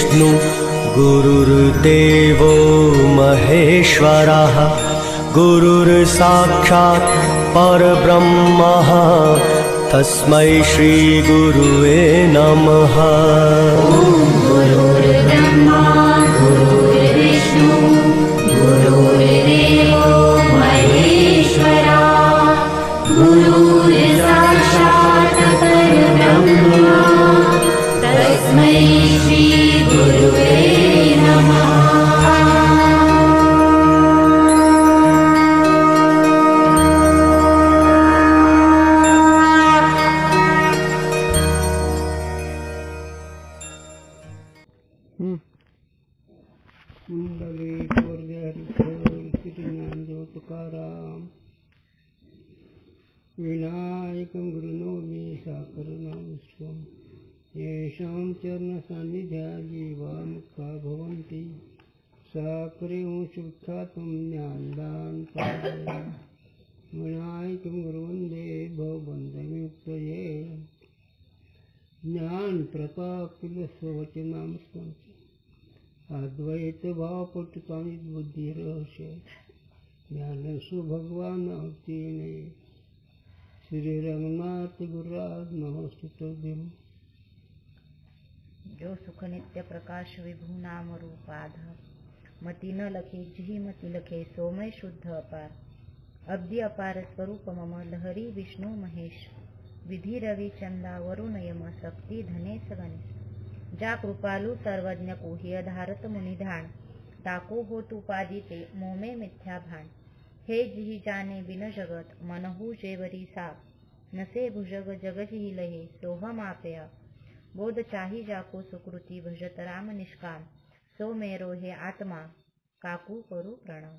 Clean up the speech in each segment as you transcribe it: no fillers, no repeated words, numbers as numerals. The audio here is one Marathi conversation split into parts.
गुरुर्विष्णु गुरुर्देवो महेश्वरः गुरुर्साक्षात् परब्रह्मः तस्मै श्री गुरुवे नमः। गुरुर्ब्रह्मा गुरुर्विष्णु गुरुर्देवो महेश्वरा गुरुर्साक्षात् परब्रह्म तस्मै श्री गुरुवे नमः। कुंडली ज्ञानदेव तुकाराम विनायकं गुरुनोमी साकरणां स्वं येषां चरणसान्निध्या जीवा मुक्ता भवन्ति साकरे विख्यातं ज्ञानदान विनायकं गुरुवन्दे भवबन्धमुक्तये ज्ञान प्रताप स्ववचनां स्मरति अद्वैत भाव पटुतानी बुद्धि रहस्य ज्ञान सु भगवान अवतीर्णे श्री रंगनाथ गुरुराज नमस्तुते। जो सुख नित्य प्रकाश विभू नाम रूपाध मति न लखे जिहि मति लखे सोमय शुद्ध अपार अब्दि अपार स्वरूप मम लहरी विष्णु महेश विधि रवि चंदा वरुण यम शक्ति धनेश गणेश जा कृपालु सर्वज्ञ कोहि अधारत मुनिधान ताको हो तुपादी ते मोमे मिथ्या भान हे जिहि जाने बिन जगत मनहु जेवरी साप नसे भुजग जग जिहि लहे सोहम आपया बोध चाही जाको सुकृति भजत राम निष्काम सो मेरो हे आत्मा काकू करू प्रणव।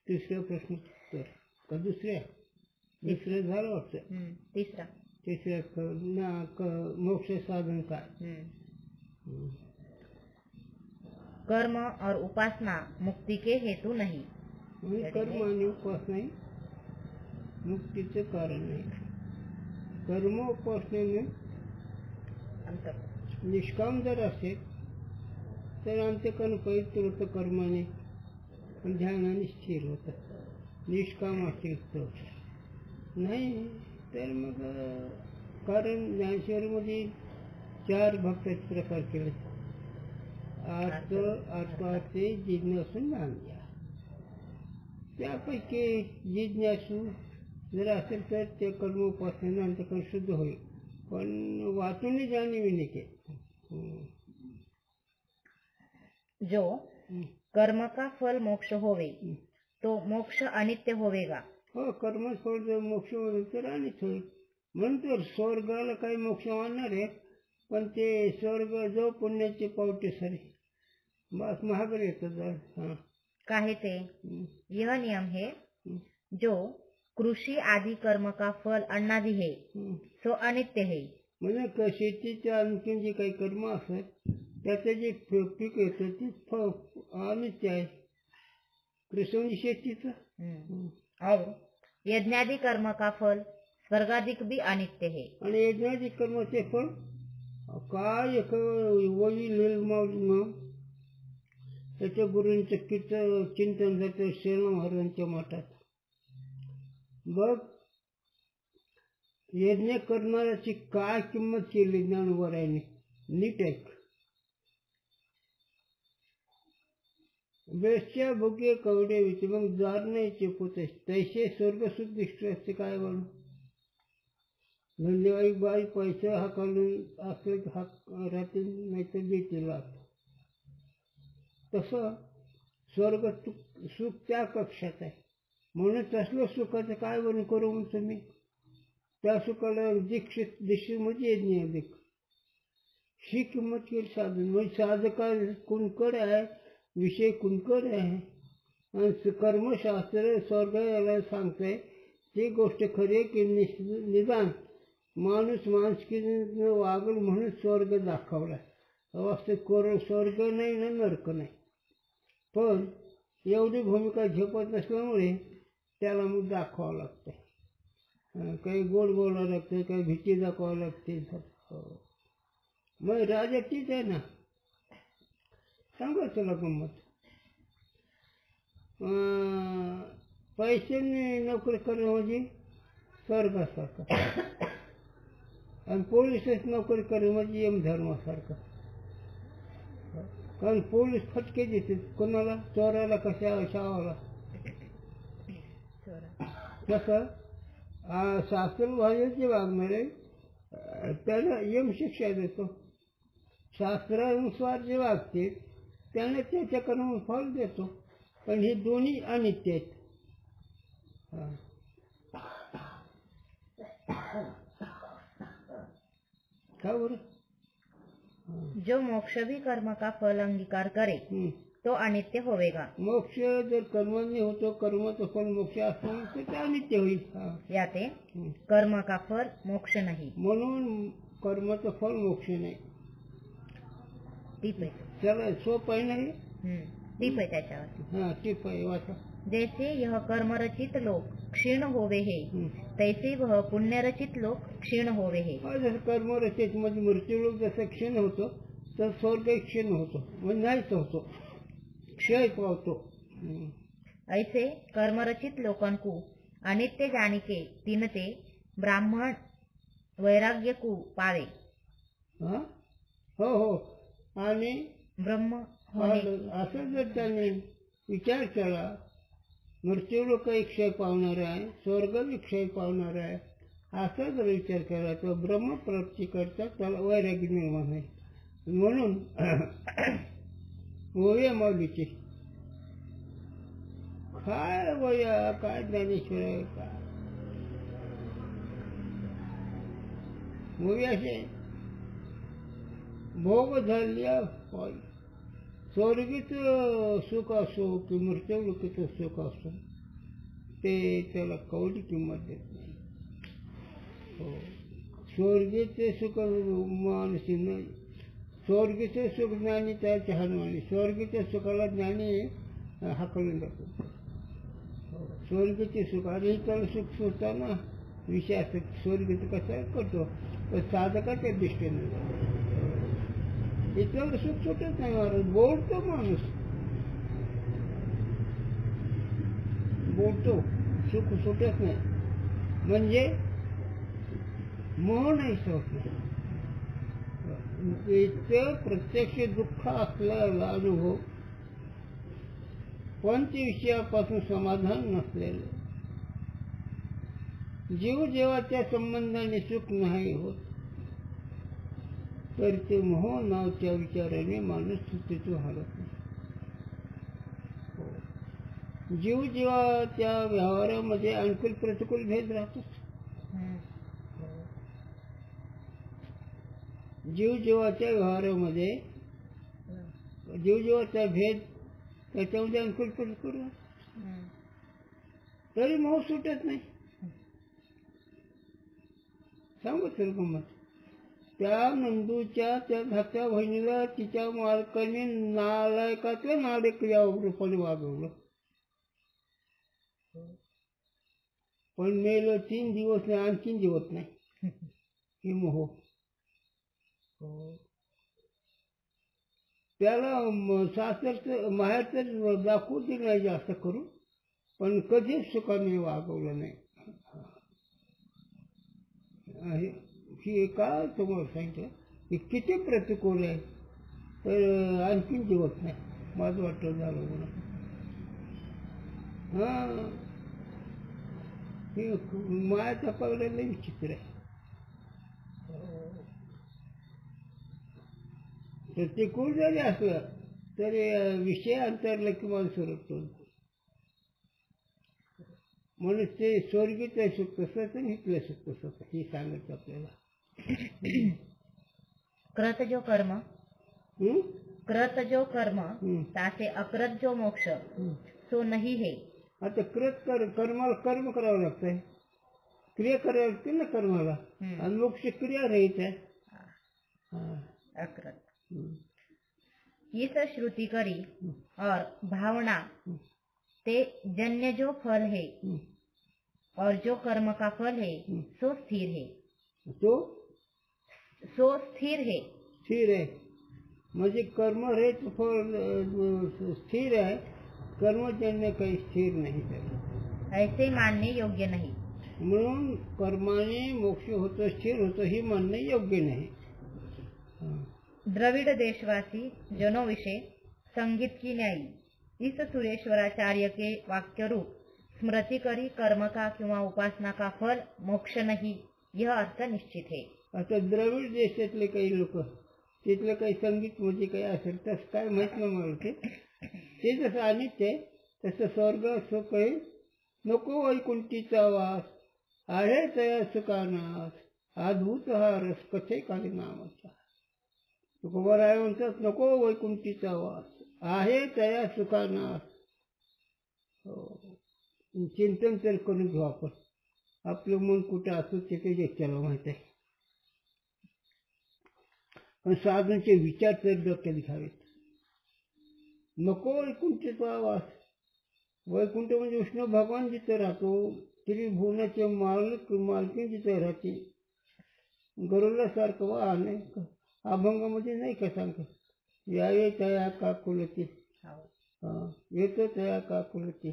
तिसरा प्रश्न का दुसऱ्या झालं वाटतं तिसऱ्या मोक्ष साधन काय? कर्म और उपासना मुक्ति के हेतु नहीं। कर्म आणि उपासना मुक्तीचं कारण नाही। कर्म उपासनेने निष्काम जर असेल तर अंतःकरण पवित्र होतं कर्माने ध्यानाने स्थिर होतं। निष्काम असेल तर नाही तर मग कारण ज्ञानेश्वरीमध्ये 4 भक्ताचे प्रकार केले आत्माचे जिज्ञासू ज्ञान घ्या त्यापैकी जिज्ञासू जर असेल तर ते कर्म उपासनेने अंतःकरण शुद्ध होईल पण वाचून जाणीवीने के जो कर्म का फल मोक्ष होवे तो मोक्ष अनित्य होवेगा। हो कर्म फळ जर मोक्ष होईल तर अनित्य होईल म्हणून तर स्वर्गाला काही मोक्ष आणणार आहे पण ते स्वर्ग जो पुण्याचे पावटे सरे बस महाग येतं काहे ते यह नियम है जो कृषि आदि कर्म का फल अन्नादि है सो अनित्य है। म्हणजे शेतीच्या आणखी जे काही कर्म असत त्याचे जे पीक येतं ते अनित्य आहे कृषी शेतीचं। और यज्ञादि कर्म का फल स्वर्गादिक भी अनित्य है आणि यज्ञादि कर्माचे फळ काय वही लील त्याच्या गुरूंचं चिंतन जातं शरण महाराजांच्या मठात बघ यज्ञ करणाऱ्याची काय किंमत केली ज्ञानोबरायाने नीट ऐक। बेसच्या भोगे कवडे विचे मग जार नाही चेपोते तैसे स्वर्गसुख दिसत असते काय म्हणून धंदेवाई बाई पैसे हाकालून असले हाक राहतील नाहीतर देतील तसं स्वर्ग सुख त्या कक्षात आहे म्हणून तसलं सुखाचं काय म्हणून करू म्हणतो मी त्या सुखाला दीक्षित म्हणजे यज्ञ अधिक ही किंमत केली साधन म्हणजे साधका कुणकड आहे विषय कुणकड आहे आणि कर्मशास्त्र स्वर्ग याला सांगतंय ती गोष्ट खरी आहे की निदान माणूस माणुसकीने वागल म्हणून स्वर्ग दाखवला वास्तविक स्वर्ग नाही ना नरक नाही पण एवढी भूमिका झेपत नसल्यामुळे त्याला मग दाखवावं लागतं. काही गोड बोलावं लागतं, काही भीती दाखवावं लागते. मग राजा तीच आहे ना. सांगा तुला गंमत. पैशाने नोकरी करणं म्हणजे स्वर्गासारखं, आणि पोलिसात नोकरी करणं म्हणजे यमधर्मासारखं. कारण पोलीस फटके देते कोणाला? चोराला, कशा शावाला. कसं शास्त्रभाषेत जे वागणारे त्याला यमशिक्षा देतो. शास्त्रानुसार जे वागते त्याने त्याच्या कर्म फळ देतो. पण हे दोन्ही अनित्य आहेत. का बरं? जो मोक्ष भी कर्म का फल अंगीकार करे तो अनित्य होवेगा. मोक्ष जर कर्माने होतो, कर्माचं फल मोक्ष असतं तर ते अनित्य होईल. याते कर्म का फल मोक्ष नाही. म्हणून कर्माचं फल मोक्ष नाही. टीप आहे. चला सोपं आहे नाही. टीप आहे त्याच्यावर. हा टीप आहे, वाचा. जैसे यह कर्म रचित लोक क्षीण होवे हे, तैसे वह पुण्य रचित लोक क्षीण होवे हे. जसं कर्म रचित म्हणजे मृत्यू लोक जसं क्षीण होतो तर स्वर्ग क्षीण होतो, म्हणजे नाहीच होतो, क्षय पावतो. ऐसे कर्मरचित लोकन को अनित्य जानिके तिनते ब्राह्मण वैराग्य को पावे. हो हो. आणि ब्रह्म असं जर त्याने विचार केला, मृत्यू लोक क्षय पावणार आहे, स्वर्ग क्षय पावणार आहे, असा जर विचार केला तर ब्रह्मप्राप्ती करता त्याला वैराग्य निर्माण आहे. म्हणून वया माऊलीची काय वया, काय ज्ञानेश्वर आहे, काय वयाचे भोग झाल्या. स्वर्गीच सुख असो की मृत्यूलोकीचं सुख असो ते त्याला कवडी किंमत देत नाही. हो, स्वर्गीचे सुख मानसी नाही. स्वर्गीचे सुख ज्ञानी त्याच्या हनुमानी. स्वर्गीच्या सुखाला ज्ञानी हाकलून जातो. स्वर्गीचे सुख आणि त्याला सुख सुटताना विषय स्वर्गीचं कसं करतो तर साधकाच्या दृष्टीने. इथलं सुख सुटत नाही महाराज. बोलतो माणूस, बोलतो, सुख सुटत नाही. म्हणजे मोह नाही होत नाही. इथं प्रत्यक्ष दुःख असलेला अनुभव, पंचविषयापासून समाधान नसलेलं, जीव जेव्हाच्या संबंधाने सुख नाही होत तर ते मोह नावच्या विचाराने माणूस सुखीतो हालत नाही. जीव जीवाच्या व्यवहारामध्ये अनुकूल प्रतिकूल भेद राहतो. जीव जीवाच्या व्यवहारामध्ये जीव जीवाचा भेद, त्याच्यामध्ये अनुकूल प्रतिकूल तरी मोह सुटत नाही. सांगू तर गमत. त्या नंदूच्या त्या धाकट्या बहिणीला तिच्या मालकाने नालायकातल्या नालायक या रूपाने वागवलं. पण मेलं 3 दिवस नाही, आणखीन जीवत नाही. हे मोह. त्याला सासरचं माहेरचं दाखवू दिलं नाही जास्त करून, पण कधीच सुखाने वागवलं नाही. ही का तुम्हाला सांगितलं की किती प्रतिकूल आहे तर आणखीन जीवत नाही. माझं वाटतं झालं म्हणून. हे मायाचा पगडायला विचित्र आहे. प्रतिकूल जरी असलं तरी विषय अंतरला की माणूस सुरक्षतो. म्हणून ते स्वर्गीचं सुख तसं तर इथलं सुख तसं हे सांगायचं आपल्याला. कृत जो कर्म तासे अकृत जो मोक्ष सो नाही हे. आता कृत कर्माला कर्म करावं लागतंय, क्रिया करावी लागते ना कर्माला, आणि मोक्ष क्रिया रहित आहे. अकृत इस श्रुति करी और भावना ते जन्य जो फल है हं. और जो कर्म का फल है सो स्थिर है. तो सो स्थिर है. स्थिर आहे म्हणजे कर्मरहित फळ स्थिर आहे, कर्मजन्य काही स्थिर नाही त्याला. ऐसे मानने योग्य नहीं. म्हणून कर्माने मोक्ष होतो, स्थिर होतो, ही मानणे योग्य नाही. द्रविड़ देशवासी जनों विषय संगीत की न्यायी इस सुरेश्वराचार्य के वाक्य रूप स्मृति करी कर्म का किंवा उपासना का फल मोक्ष नहीं, यह अर्थ निश्चित है. आता द्रविड देशातले काही लोक, तिथलं काही संगीत म्हणजे काही असेल तसं काय माहित नाही मला. ते जसं अनित्य आहे तसं स्वर्ग सुख आहे, नको वैकुंठीचा वास आहे तया सुखानास, अद्भुत हा रस कथे काही नामाचा. तुकोबाराय म्हणतात नको वैकुंठीचा वास आहे तया सुखानास. चिंतन तर करून घेऊ आपण, आपलं मन कुठं असं ते देशाला माहित आहे. पण साधूंचे विचार तर डोक्यात घ्यावेत. नको वैकुंठीचा वास. वैकुंठ म्हणजे विष्णू भगवान जिथे राहतो, त्रिभुवनाचे मालकीन जिथे राहते, गरुडासारखं वाहन आहे. अभंगामध्ये नाही का सांगतो, यावे तया काकुलती, येतो तया काकुलती,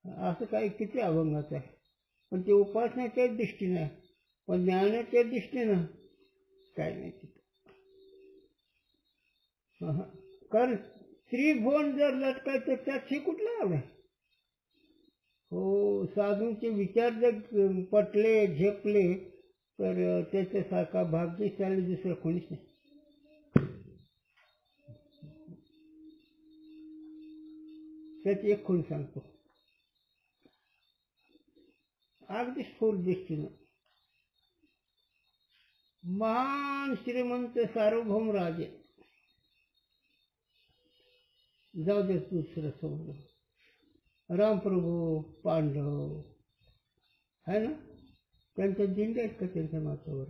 असं काही किती अभंगाचं आहे. पण ते उपासनेच्या दृष्टीने आहे, पण ज्ञानाच्या दृष्टीनं काय नाही तिथं. कारण त्रिभुवन जर लटकायचं त्यात हे कुठलं आलंय. हो, साधूंचे विचार जर पटले झेपले तर त्याच्यासारखा भाग्यशाली दुसरं कोणीच नाही. त्याची एक खूण सांगतो, अगदी स्थूल दृष्टीनं. महान श्रीमंत सार्वभौम राजे, जाऊ दे दुसरं समजून, रामप्रभू पांडव है ना, त्यांच्या दिंड्या आहेत का त्यांच्या माथ्यावर.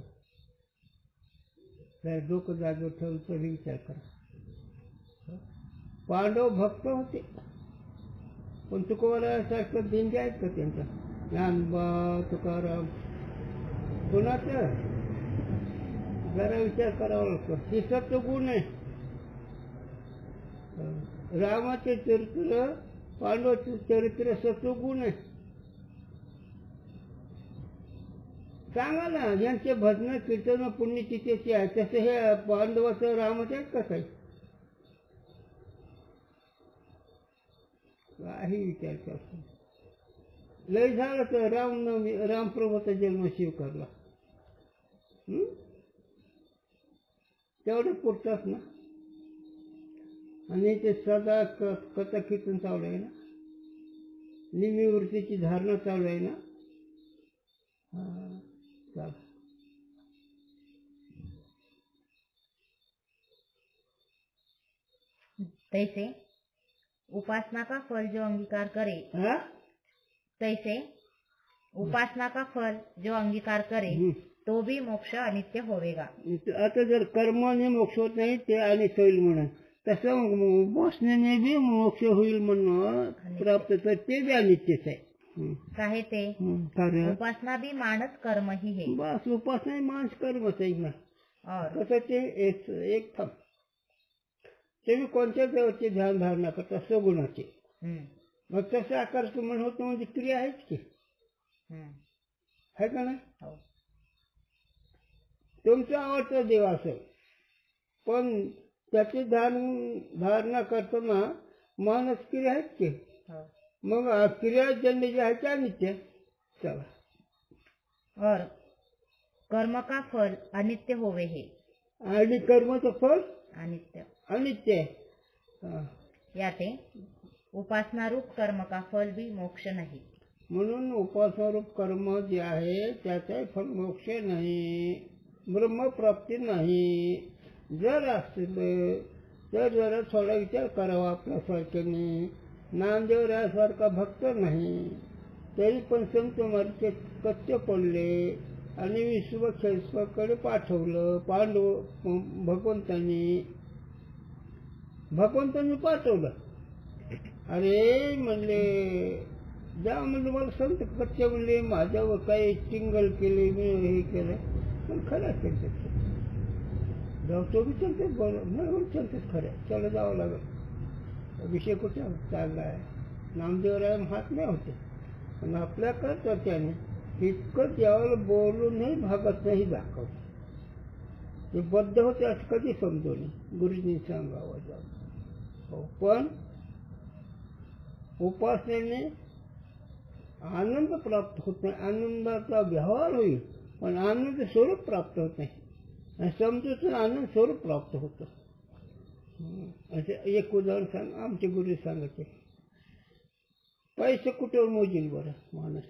काय डोकं जागेवर ठेवून तरी विचार करा. पांडव भक्त होते, पण तुकोबारासारखं दिंड्या आहेत का त्यांच्या. ज्ञानबा तुकाराम कोणाचं जरा विचार करावा लागतो. हे सत्वगुण आहे. रामाचे चरित्र, पांडवाचे चरित्र सत्वगुण आहे. सांगा ना, ज्यांचे भजन कीर्तन पुण्यतिथीचे आहे तसे हे पांडवाचं रामाचे आहेत का काही. काही विचार करतो. लय झालं तर रामनवमी, रामप्रभूचा जन्म स्वीकारला, तेवढं पुरतच ना. आणि ते सदा कथा कीर्तन चालू आहे ना, निमिवृत्तीची धारणा चालू आहे ना. तैसे उपासना का फल जो अंगीकार करे, तैसे उपासना का फल जो अंगीकार करे तो भी मोक्ष अनित्य होवेगा. आता जर कर्माने मोक्ष होत नाही ते अनित्य होईल म्हणून, तसं उपासनेने बी मोक्ष होईल म्हणून प्राप्त, तर ते बी अनित्यच आहे. काहे ते उपासना भी मानस कर्म ही है. बस उपासना मानस कर्मच आहे ना. और कसं ते एक थांब, तुम्ही कोणत्या देवाचे ध्यान धारणा करता, सगुणाचे, मग तसं आकार मन होतं म्हणजे क्रिया आहेच की, आहे का नाही. तुमचा आवडता देव असेल, पण त्याचे धारणा करताना मानस क्रिया आहेत की, मग क्रिया जन्य जे आहे त्या नित्य. चला, और कर्म का फल अनित्य होवे है. आणि कर्माचं फल अनित्य अनित्य आहे. याते उपासना रूप कर्म का फल भी मोक्ष नाही. म्हणून उपासनारूप कर्म जे आहे त्याचा फल मोक्ष नाही, ब्रह्मप्राप्ती नाही. जर असतील तर जरा थोडा विचार करावा आपल्यासारख्याने. नामदेव यासारखा भक्त नाही, तरी पण संत मार्गे कच्चे पडले आणि विश्वक्षेत्राकडे पाठवलं. भगवंतांनी पाठवलं, अरे म्हणले जा म्हणजे मला संत कच्चे म्हणले माझ्यावर काही टिंगल केले मी हे केलं पण खरं असेल जाऊ तो बी चलते बरोबर चलतेच खरं चला जावं लागेल विषय कुठे चालला आहे नामदेवराय हात नाही होते पण आपल्या करतात त्याने इतकं त्यावेळेला बोलूनही भागत नाही दाखवत ते बद्ध होते असं कधी समजू नये गुरुजींनी सांगावं जाऊ हो पण उपासनेने आनंद प्राप्त होत नाही आनंदाचा व्यवहार होईल पण आनंद स्वरूप प्राप्त होत नाही आणि समजून आनंद स्वरूप प्राप्त होतं असे एक उदाहरण सांग आमचे गुरु सांगायचे पैसे कुठे मोजील बरं माणूस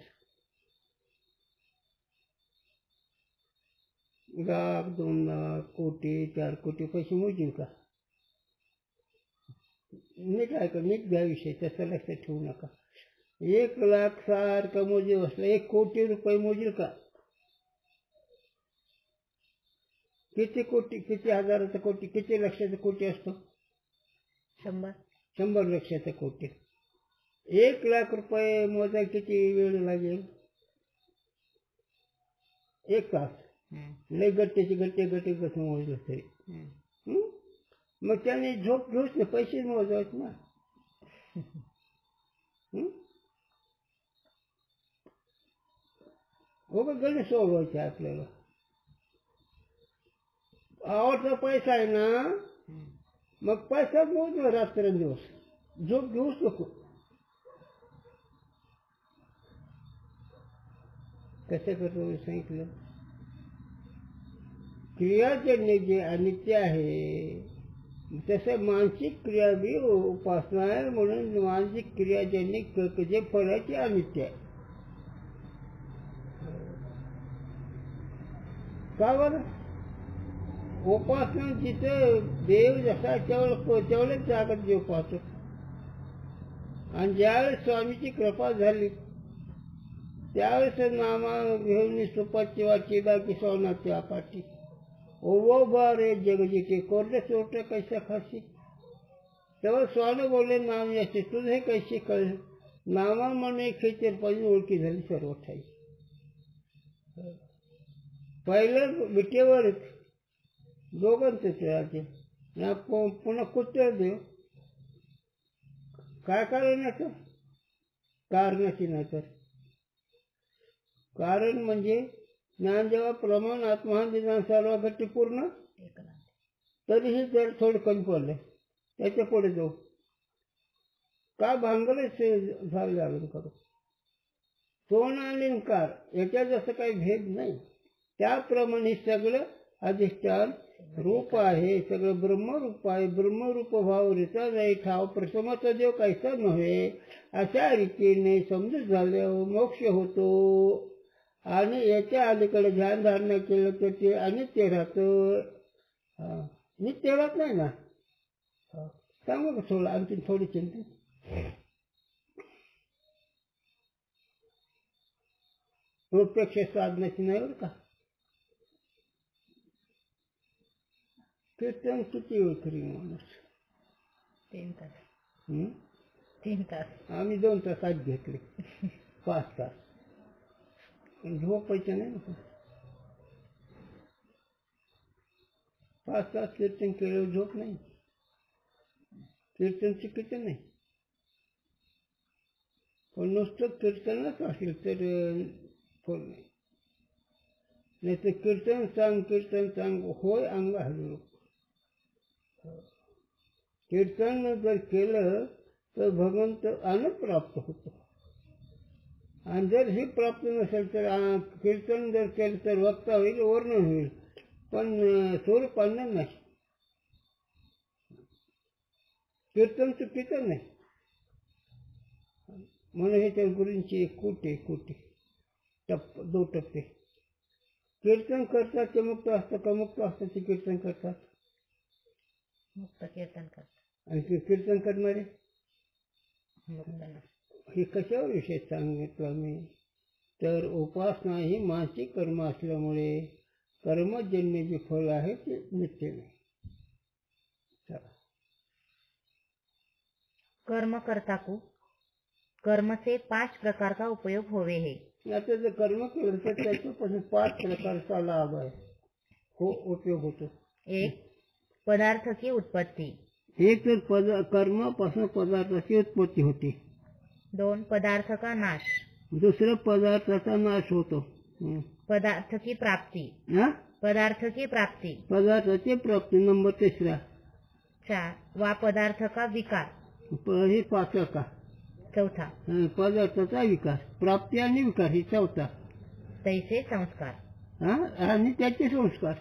1,00,000 2,00,000 कोटी 4 कोटी पैसे मोजील का नीट ऐका नीट घ्या विषय तसं लक्षात ठेवू नका 1,00,000 सारखं मोजी बसला 1 कोटी रुपये मोजील का किती कोटी किती हजाराचा कोटी किती लक्षाचा कोटी असतो 100 लक्षाचा कोटी 1,00,000 रुपये मोजायला किती वेळ लागेल 1 तास लय गट्ट्याची गट्टे कसं मोजलं तरी मग त्याने झोप घेऊच ना पैसे मोजावेत ना हो का गणेश सोडवायचे आपल्याला आवडता पैसा आहे ना मग पैसा मोज रात्रंदिवस झोप घेऊच नको कसं करतो सांगितलं क्रियाजन्य जे अनित्य आहे तसं मानसिक क्रिया बी उपासना आहे म्हणून मानसिक क्रियाजन्य जे फळाचे अनित्य आहे का बरं उपासना जिथं देव जसा तेवढ्याच जागत देव पाहतो आणि ज्यावेळेस स्वामीची कृपा झाली त्यावेळेस नामा घेऊन सुपाची वाची बाकी सोनाची आपाटी ओ बारे जग जिथे कोरडे चोरटे कैसा खाशी तेव्हा स्वामी बोलले नाम याचे तुझे कैसे कळ नामा म्हणून खेचर पाहिजे ओळखी झाली सर्व ठाई पहिलं विटेवर दोघांच राज्य पुन्हा कुठे देव काय करण्याचं कारणाची नाही तर कारण म्हणजे ज्ञान जेव्हा प्रमाण आत्महान विधान सर्व घट्टी पूर्ण तरीही जर थोडं कमी पडलं त्याच्या पुढे जाऊ का भांगरच झालं लागून करू सोन आणि कार याच्यात जसं काही भेद नाही त्याप्रमाणे सगळं अधिष्ठान रूप आहे सगळं ब्रह्मरूप आहे ब्रह्मरूप भाव रीता नाही ठाव प्रथमाचा देव काहीसा नव्हे अशा रीतीने समजूत झाल्यावर मोक्ष होतो आणि याच्या अलीकडे ध्यान धारणा केलं तर ते अनित्य राहतं नित्य राहत नाही ना सांगू का थोडं आणखी थोडी चिंता प्रत्यक्ष साधनाची नाही बरं का कीर्तन किती वेळ करी माणूस 3 तास 3 तास आम्ही 2 तास आज घेतले 5 तास झोपायचं नाही ना 5 तास कीर्तन केल्यावर झोप नाही कीर्तन चुकीचं नाही पण नुसतं कीर्तनच असेल तर फळ नाही तर कीर्तन सांग होय अंग हलू कीर्तन जर केलं तर भगवंत आनंद प्राप्त होतो आणि जर ही प्राप्त नसेल तर कीर्तन जर केलं तर वक्ता होईल वर्णन होईल पण स्वरूप आणणार नाही कीर्तन चुकीचं नाही म्हणून हे त्या गुरूंची कोटी 2 टप्पे कीर्तन करतात ते मुक्त असतं का मुक्त असतं ते कीर्तन करतात मुक्त कीर्तन करतात आणि कीर्तन करणारे मुक्त हे कशावर विषय सांगितलं मी तर उपासना ही मानसिक कर्म असल्यामुळे कर्मजन्य जे फळ आहे ते नित्य नाही कर्म करता को कर्म से 5 प्रकार का उपयोग होवे है. आता जर कर्म केलं तर त्याच्यापासून 5 प्रकारचा लाभ आहे, हो उपयोग होतो. 1. पदार्थ की उत्पत्ति. एक तर कर्मापासून पदार्थाची उत्पत्ती होते. 2. पदार्थ का नाश. दुसरं पदार्थाचा नाश होतो. पदार्थ की प्राप्ति. हा पदार्थ की प्राप्ति. पदार्थाची प्राप्ती. नंबर 3. 4. वा पदार्थ का विकार. हे 5 का. 4. पदार्थाचा विकास, प्राप्ती आणि विकार ही 4. तैसे संस्कार. हा आणि त्याचे संस्कार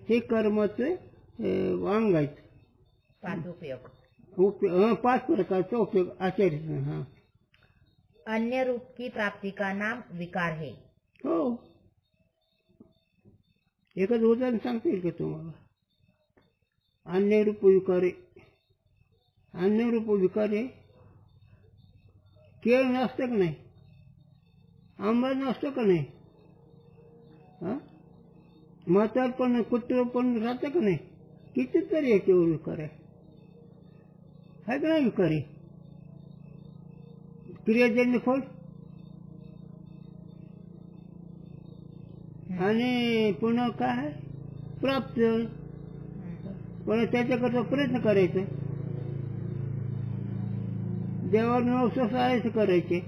हे कर्माचे वांग आहेत. 5 उपयोग. 5 प्रकारचा उपयोग आचार्य. हा अन्य रूप की प्राप्ति का नाम विकार है. हो. एकच उदाहरण सांगता येईल का तुम्हाला? अन्य रूप विकारे. अन्य रूप विकारे केळ नसतं का नाही, आंबा नसतं का नाही, म्हातारपण कुत्रपण राहतं का नाही, कितीतरी याच्यावर विकार आहे का नाही? विकारी क्रियाजन्य फळ आणि पुन्हा काय प्राप्त, पण त्याच्याकरता प्रयत्न करायचा, देवाने व्यवसाय करायचे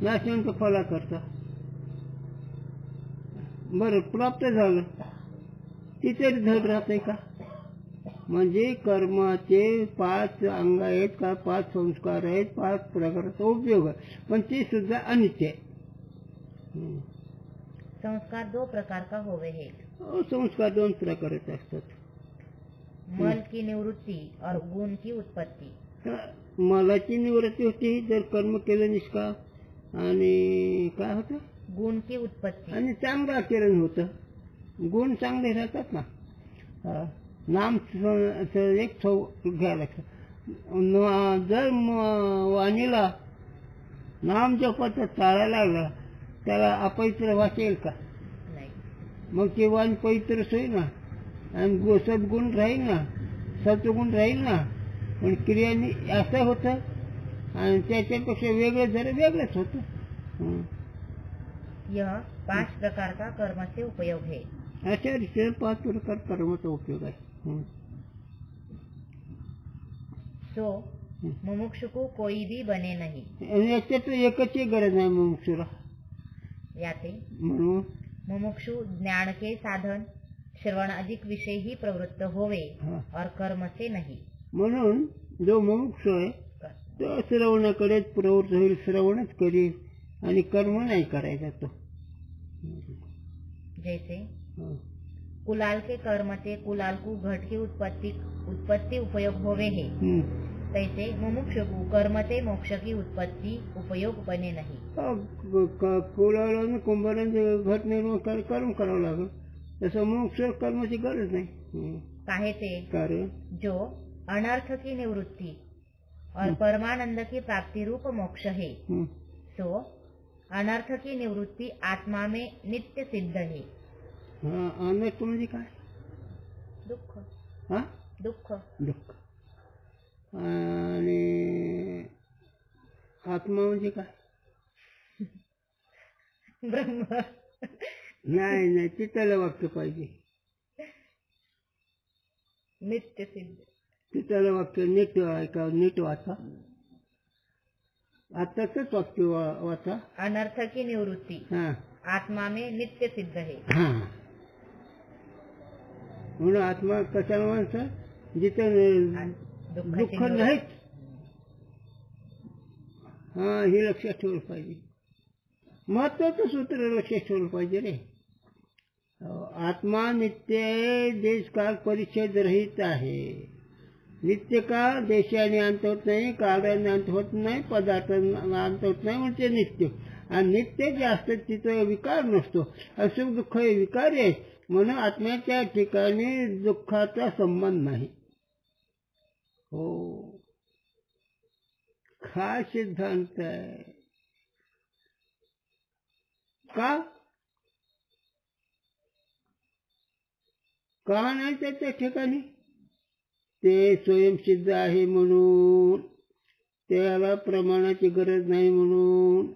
नाशवंत फलाकरता. बरं प्राप्त झालं तिथे धड राहते का? म्हणजे कर्माचे 5 अंग आहेत का, 5 संस्कार आहेत, 5 प्रकारचा उपयोग आहे, पण ते सुद्धा अनित्य आहे. संस्कार 2 प्रकार का होवे है. संस्कार 2 प्रकारचे असतात. मल की निवृत्ती और गुण की उत्पत्ति. मलाची निवृत्ती होती जर कर्म केलं निष्काम, आणि काय होतं गुण की उत्पत्ति. आणि चांगलं आचरण होतं. गुण चांगले राहतात ना. नाम एक घ्यायला लागतं. जर वाणीला नाम जपाचं टाळायला लागला त्याला अपवित्र वाचेल का? नाही. मग ते वाणी पवित्र होईल ना, आणि सद्गुण राहील ना, सत्वगुण राहील ना. पण क्रियानी असं होतं आणि त्याच्यापेक्षा वेगळं जरा वेगळंच होतं. यह 5 प्रकार का कर्म से उपयोग है. अशा रीतीने 5 प्रकार कर्माचा उपयोग आहे. सो मुमुक्षु को कोई भी बने नहीं. याच्यात एकच गरज आहे मुमुक्षुला. याते म्हणून मुमुक्षु ज्ञान के साधन श्रवण अधिक विषय ही प्रवृत्त होवे और कर्म से नहीं. म्हणून जो मुमुक्षु आहे तो श्रवणाकडेच प्रवृत्त होईल, श्रवणच करील आणि कर्म नाही करायचा तो. जैसे कुलाल के कर्म से कुलाल को घट की उत्पत्ति उपयोग होवे है, तैसे मुमुक्षु को कर्म से मोक्ष की उत्पत्ति उपयोग बने नहीं. कुलाला कुंभारांचे घट निर्माण कर्म करावं लागेल, तसं मोक्ष कर्माची गरज नाही. काहे ते कारण जो अनर्थ की निवृत्ति और परमानंद की प्राप्ति रूप मोक्ष है, सो अनर्थ की निवृत्ति आत्मा में नित्य सिद्ध है. अनर्थ म्हणजे काय? दुःख. दुःख. दुःख. आणि आत्मा म्हणजे काय? ब्रह्म. नाही तिथलं वाक्य पाहिजे. नित्य सिद्ध. तिथलं वाक्य नीट ऐका, नीट वाचा. आताच वाक्य वाचा. अनर्थ की निवृत्ति आत्मा में नित्य सिद्ध है. म्हणून आत्मा कशाला म्हणतात? जिथं दुःख नाहीत. हे लक्षात ठेवलं पाहिजे. महत्वाचं सूत्र लक्षात ठेवलं पाहिजे रे. आत्मा नित्य देश काळ परिच्छेद रहित आहे. नित्य काळ देशाने अंत होत नाही, काळाने अंत होत नाही, पदार्थांना अंत होत नाही, म्हणजे नित्य. आणि नित्य जे असतं तिथं विकार नसतो. असुख दुःख हे विकारी आहे, म्हणून आत्म्याच्या ठिकाणी दुःखाचा संबंध नाही. हो, खास सिद्धांत आहे. का नाही त्याच्या ठिकाणी? ते स्वयंसिद्ध आहे म्हणून. त्याला प्रमाणाची गरज नाही म्हणून,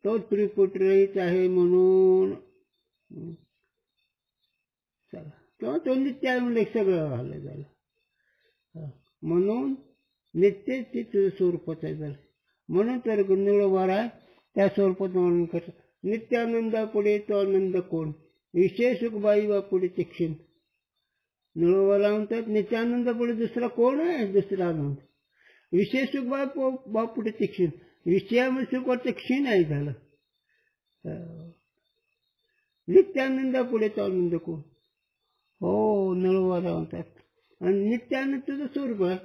तो त्रिपुटरहित आहे म्हणून. चला, तेव्हा तो नित्यानंद सगळं झालं झालं. म्हणून नित्य ते तुझं स्वरूपाच आहे झालं. म्हणून तर निळोबार आहे त्या स्वरूपात वर्णन करतात. नित्यानंदापुढे तो आनंद कोण, विशेष सुखबाई बापुढे तीक्षण. निळोबाला म्हणतात नित्यानंदापुढे दुसरा कोण आहे, दुसरा आनंद. विशेष सुख बापुढे तीक्षण, विषयामध्ये सुख क्षीण आहे झालं. नित्यानंदापुढे तो आनंद कोण, हो निळोबाला म्हणतात. आणि नित्यानंद तुझं स्वरूप आहे.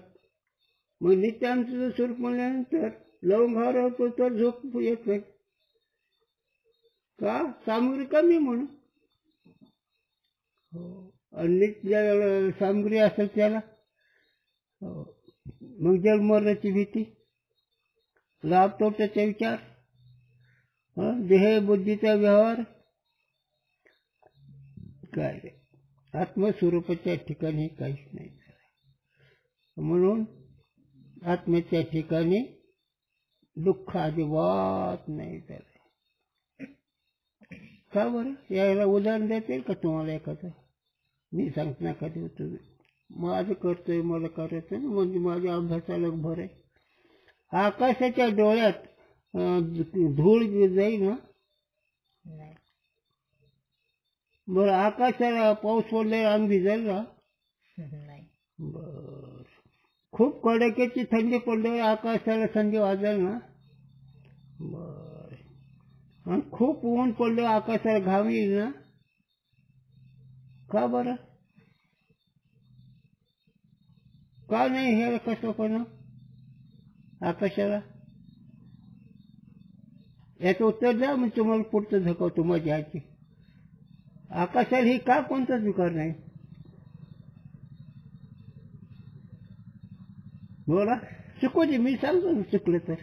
मग नित्यानंद तुझं स्वरूप म्हणल्यानंतर लवंगावर होतो तर झोप येत नाही का, सामग्री कमी म्हणून. हो, आणि नित्य सामग्री असेल त्याला हो. मग जन्मरण्याची भीती, लाभ तोट्याचा विचार, देह बुद्धीचा व्यवहार काय, आत्मस्वरूपाच्या ठिकाणी काहीच नाही. म्हणून आत्म्याच्या ठिकाणी दुःख अजिबात नाही झालं. का बरं, याला उदाहरण देता येईल का तुम्हाला एखादं? मी सांगत नका देऊ तुम्ही, माझं करतोय मला करायचं ना, म्हणजे माझ्या अभ्यासाला भर आहे. आकाशाच्या डोळ्यात धूळ जाईल ना, बरं आकाशाला पाऊस पडल्यावर अंग भिजेल ना, बर खूप कडाक्याची थंडी पडल्यावर आकाशाला थंडी वाजेल ना, बर आणि खूप ऊन पडल्यावर आकाशाला घाम येईल ना, का बरं, का नाही हे कसं पण आकाशाला? याचं उत्तर द्या, म्हणजे तुम्हाला पुढचं धकवतो मजा याची. आकाशाला ही का कोणताच विकार नाही, बोला चुकू दे, मी सांगतो ना चुकलं तर.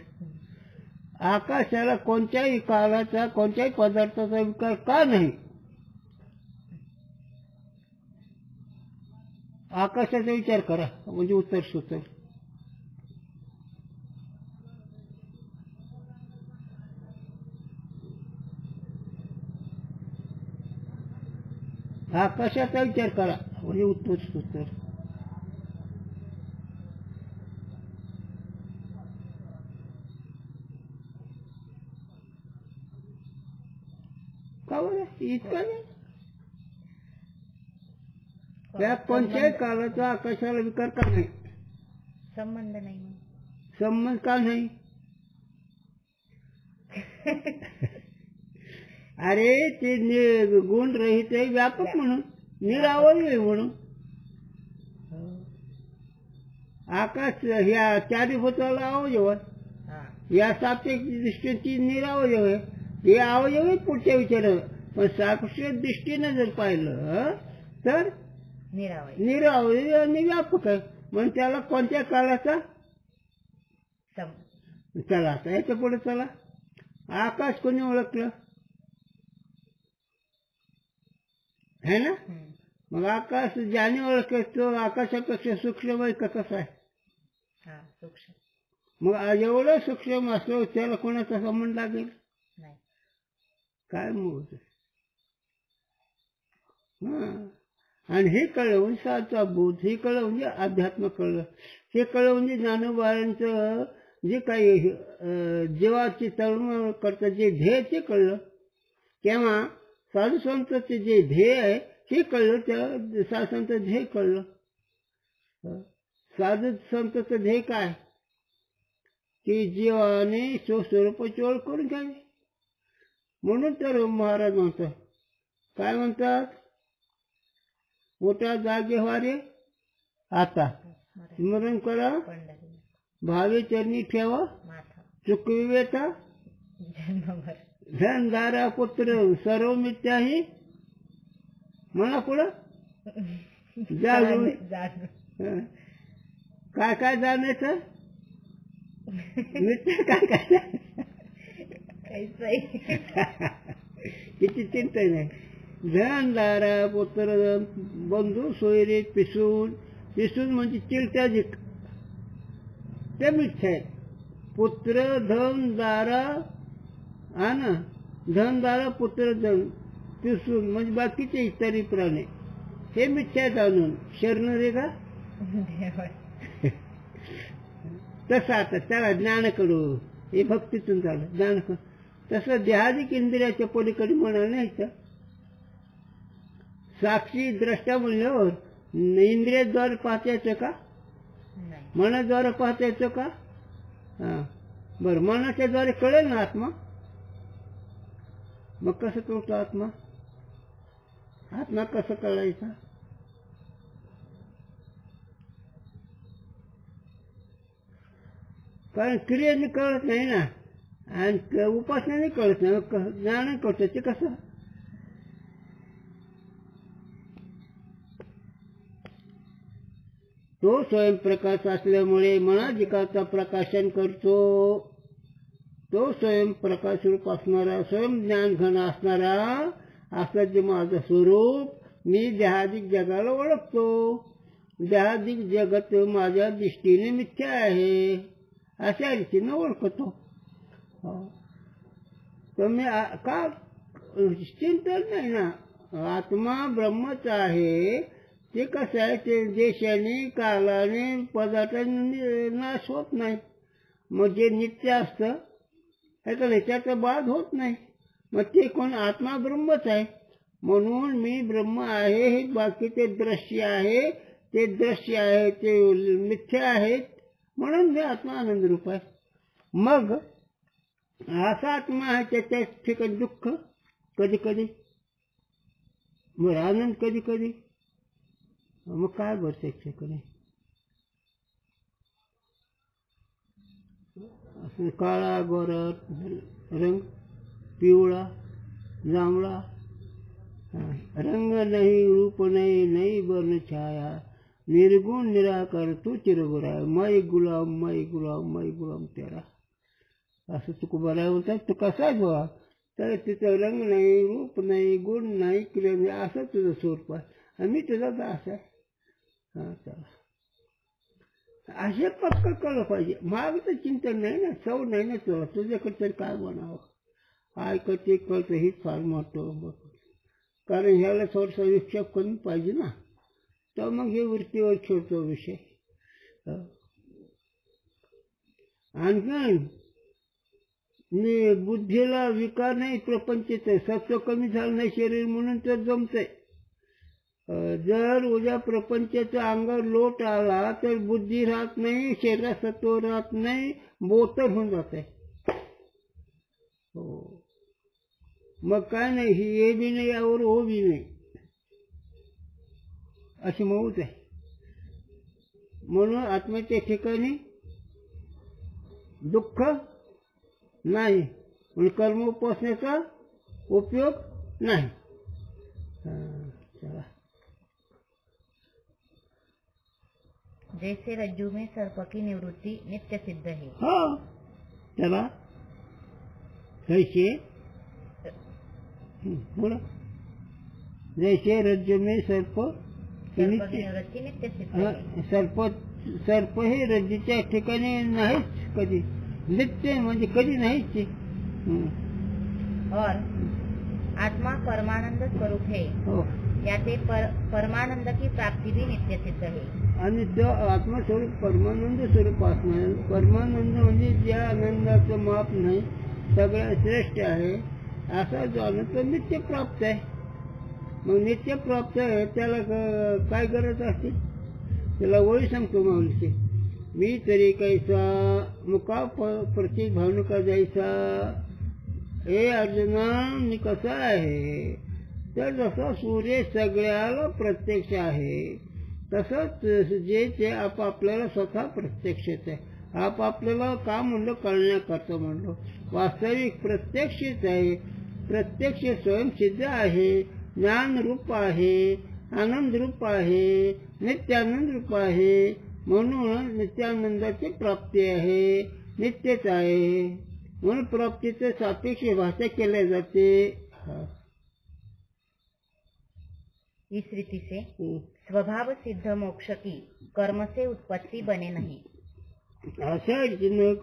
आकाशाला कोणत्याही काळाचा कोणत्याही पदार्थाचा विकार का नाही? आकाशाचा विचार करा म्हणजे उत्तर सुचेल. आकाशाचा विचार करा म्हणजे उत्तर सुचेल. का बरं इतका नाही? त्या कोणत्याही काळाचा आकाशाला विकार का नाही? संबंध नाही. संबंध का नाही? अरे ते गुण रहित आहे, व्यापक म्हणून, निरावय म्हणून. आकाश ह्या चारी भूताला अवयव, या सापेक्ष दृष्टीची निरावयव आहे. हे अवयव पुढच्या विचार, पण सापेक्ष दृष्टीने जर पाहिलं तर निरावय आणि व्यापक आहे. म्हणून त्याला कोणत्या काळाचा? चला आता याच्या पुढे चला. आकाश कोणी ओळखलं है ना? मग आकाश ज्याने ओळखलं तो आकाशापेक्षा सूक्ष्म आहे का कसा आहे? मग एवढं सूक्ष्म असलं त्याला कोणाचा संबंध लागेल? काय मग आणि हे कळलं म्हणजे साचा बोध, हे कळलं म्हणजे अध्यात्म कळलं, हे कळलं म्हणजे ज्ञानोबारांचं जे काही जीवाची तळमळ करतं जे ध्येय ते कळलं. तेव्हा साधू संतांचे जे ध्येय आहे हे कळलं, त्या साधू संत ध्येय कळलं. साधू संतांचं ध्येय काय की जीवाने स्वस्वरूपाची ओळख करून घ्यावी. म्हणून तर महाराज म्हणतात, काय म्हणतात, मोठ्या जागे व्हारे आता स्मरण करा, भावे चरणी ठेवा, चुकवी वेता धनदारा पुत्र सर्व मिथ्याही. म्हणा पुढं जाणून काय काय जाण्याचं मिथ्या काय काय किती चिंता नाही. धनदारा पुत्र बंधू सोयरे पिसून, पिसून म्हणजे चिलत्याजिक ते मिथ्या आहेत. पुत्र धन दारा हा ना, धन दारा पुत्र धन तिसून म्हणजे बाकीचे इत्यादी प्राणी हे मिथ्या जाणून शरण रे का तसं आता त्याला ज्ञान करू हे भक्तीतून झालं ज्ञान करू. तसं देहादिक इंद्रियाच्या पलीकडे म्हणाल नाही तर साक्षी द्रष्टा म्हणल्यावर इंद्रियाद्वारे पाहता येतं का, मनाद्वारे पाहता येतं का? हा बरं, मनाच्या द्वारे कळेल ना आत्मा. मग कसं कळतो आत्मा? आत्मा कसं कळायचा? कारण क्रियेने कळत नाही ना, आणि उपासनेने कळत नाही, ज्ञान कळतं ते कसं? तो स्वयंप्रकाश असल्यामुळे मनाधिकाचा प्रकाशन करतो. तो स्वयंप्रकाश रूप असणारा स्वयं ज्ञान घन असणारा असं जे माझं स्वरूप मी देहादिक जगाला ओळखतो. देहादिक जगत माझ्या दृष्टीने मिथ्या आहे अशा रीतीने ओळखतो. तर मी का चिंतन नाही ना, आत्मा ब्रह्मच आहे. ते कसं आहे, ते देशाने कालाने पदार्थाने नाश होत नाही. मग जे नित्य असतं त्याचा बाध होत नाही. मग ते कोण आत्मा ब्रह्मच आहे. म्हणून मी ब्रह्म आहे. हे बाकीचे दृश्य आहे, ते दृश्य आहे ते मिथ्या आहेत. म्हणून मी आत्मा आनंद रूप आहे. मग असा आत्मा आहे त्याच्या ठिकाणी दुःख कधी कधी, बरं आनंद कधी कधी. मग काय बरं त्याच्याकडे असं काळा गोरा रंग, पिवळा जांभळा, रंग नाही रूप नाही नाही वर्ण छाया, निर्गुण निराकार तू चिरगुरा, मै गुलाम मै गुलाम मै गुलाम तेरा. असं तुकोबाराय म्हणतात. तू कसा आहे बुवा? तर तिथं रंग नाही रूप नाही गुण नाही क्रिया नाही असं तुझं स्वरूप आहे, आणि मी तुझा दास आहे. हा चला, असे पक्क कळलं पाहिजे. मागचं चिंतन नाही ना, सव नाही ना तुला, तुझ्याकडे तरी काय म्हणावं. ऐकते कळतं हीच फार महत्व. कारण ह्याला थोडसा विक्षेप कमी पाहिजे ना, तर मग हे वृत्तीवर खेळतो विषय. आणखी बुद्धीला विकार नाही, प्रपंचच सत्व कमी झालं नाही शरीर म्हणून तर जमतंय. जर उद्या प्रपंचाचा अंगावर लोट आला तर बुद्धी राहत नाही, शरीरात सत्व राहत नाही, बोतर होऊन जात आहे. हो, मग काय नाही, ही ए बी नाही यावर ओ बी नाही अशी मौत आहे. म्हणून आत्म्याच्या ठिकाणी दुःख नाही, म्हणजे कर्म उपासनेचा उपयोग नाही. चला, जैसे रज्जू में सर्प की निवृत्ति नित्य सिद्ध है. हाँ चला कैसे बोला, जैसे रज्जू में सर्प की निवृत्ति नित्य सिद्ध है. सर्प हे रज्जूच्या ठिकाणी नाहीच कधी, नित्य म्हणजे कधी नाहीच. और आत्मा परमानंद स्वरूप है. हो, याचे परमानंद की प्राप्ती भी नित्य सिद्ध है. आणि तो आत्मस्वरूप परमानंद स्वरूप असणार. परमानंद म्हणजे ज्या आनंदाचं माप नाही, सगळ्यात श्रेष्ठ आहे असा जो आनंद तो नित्य प्राप्त आहे. मग नित्य प्राप्त आहे त्याला काय गरज असते? त्याला वळी सांगतो माऊलीचे, मी तरी कैसा मुका प्रत्येक भावनिका जायचा. हे अर्जुना मी कसा आहे? तर जसा सूर्य सगळ्याला प्रत्यक्ष आहे तसंच जे ते आपापल्याला स्वतः प्रत्यक्षच आहे. आपापल्याला का म्हणलं? कळण्याकरता म्हणलं. वास्तविक प्रत्यक्षच आहे. प्रत्यक्ष स्वयंसिद्ध आहे, ज्ञान रूप आहे, आनंद रूप आहे, नित्यानंद रूप आहे. म्हणून नित्यानंदाची प्राप्ती आहे, नित्यच आहे. म्हणून प्राप्तीचं सापेक्ष भाषा केल्या जाते. इस रीति से स्वभाव सिद्ध मोक्ष की कर्म से उत्पत्ति बने नहीं. अशा रीतीनं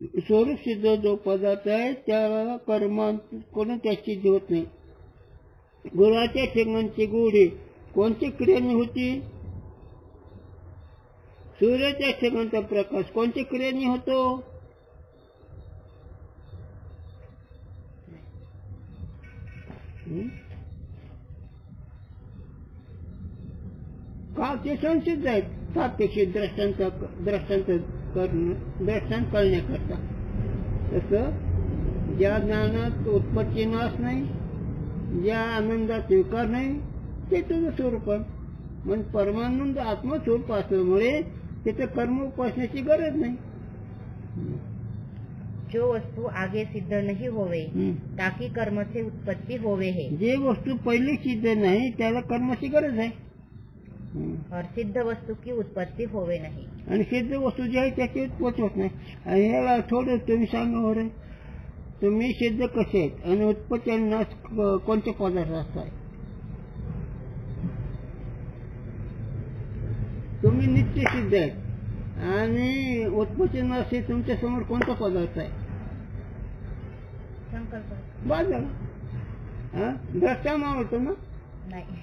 स्वरूप सिद्ध जो पदार्थ आहे त्याला कर्माकडून त्याची सिद्धी होत नाही. गुराच्या ठिकाणची गोडी कोणती क्रियेने होती? सूर्याच्या ठिकाणचा प्रकाश कोणत्या क्रियेने होतो? का ते संसिद्ध आहेत सापेक्षित दृष्टांत करण्याकरता. तसं ज्या ज्ञानात उत्पत्ती नाश नाही, ज्या आनंदात विकार नाही, ते तुझं स्वरूप आहे. म्हणजे परमानंद आत्मस्वरूप असल्यामुळे तिथे कर्म उपासण्याची गरज नाही. जो वस्तु आगे सिद्ध नहीं होवे ताकि कर्म से उत्पत्ति होवे है. जे वस्तू पहिले सिद्ध नाही त्याला कर्माची गरज आहे. और सिद्ध वस्तु की उत्पत्ति होवे नहीं. आणि सिद्ध वस्तू जी आहे त्याची उत्पत्ती होत नाही. आणि ह्याला थोडं तुम्ही सांगा बरं, तुम्ही सिद्ध कसे आहेत आणि उत्पत्ती आणि नाश कोणत्या पदार्थ आहे? तुम्ही नित्य सिद्ध आहेत आणि उत्पत्ती नाश हे तुमच्या समोर कोणता पदार्थ आहे? संकल्प. बाजूला द्रष्टा मावळतो ना? नाही.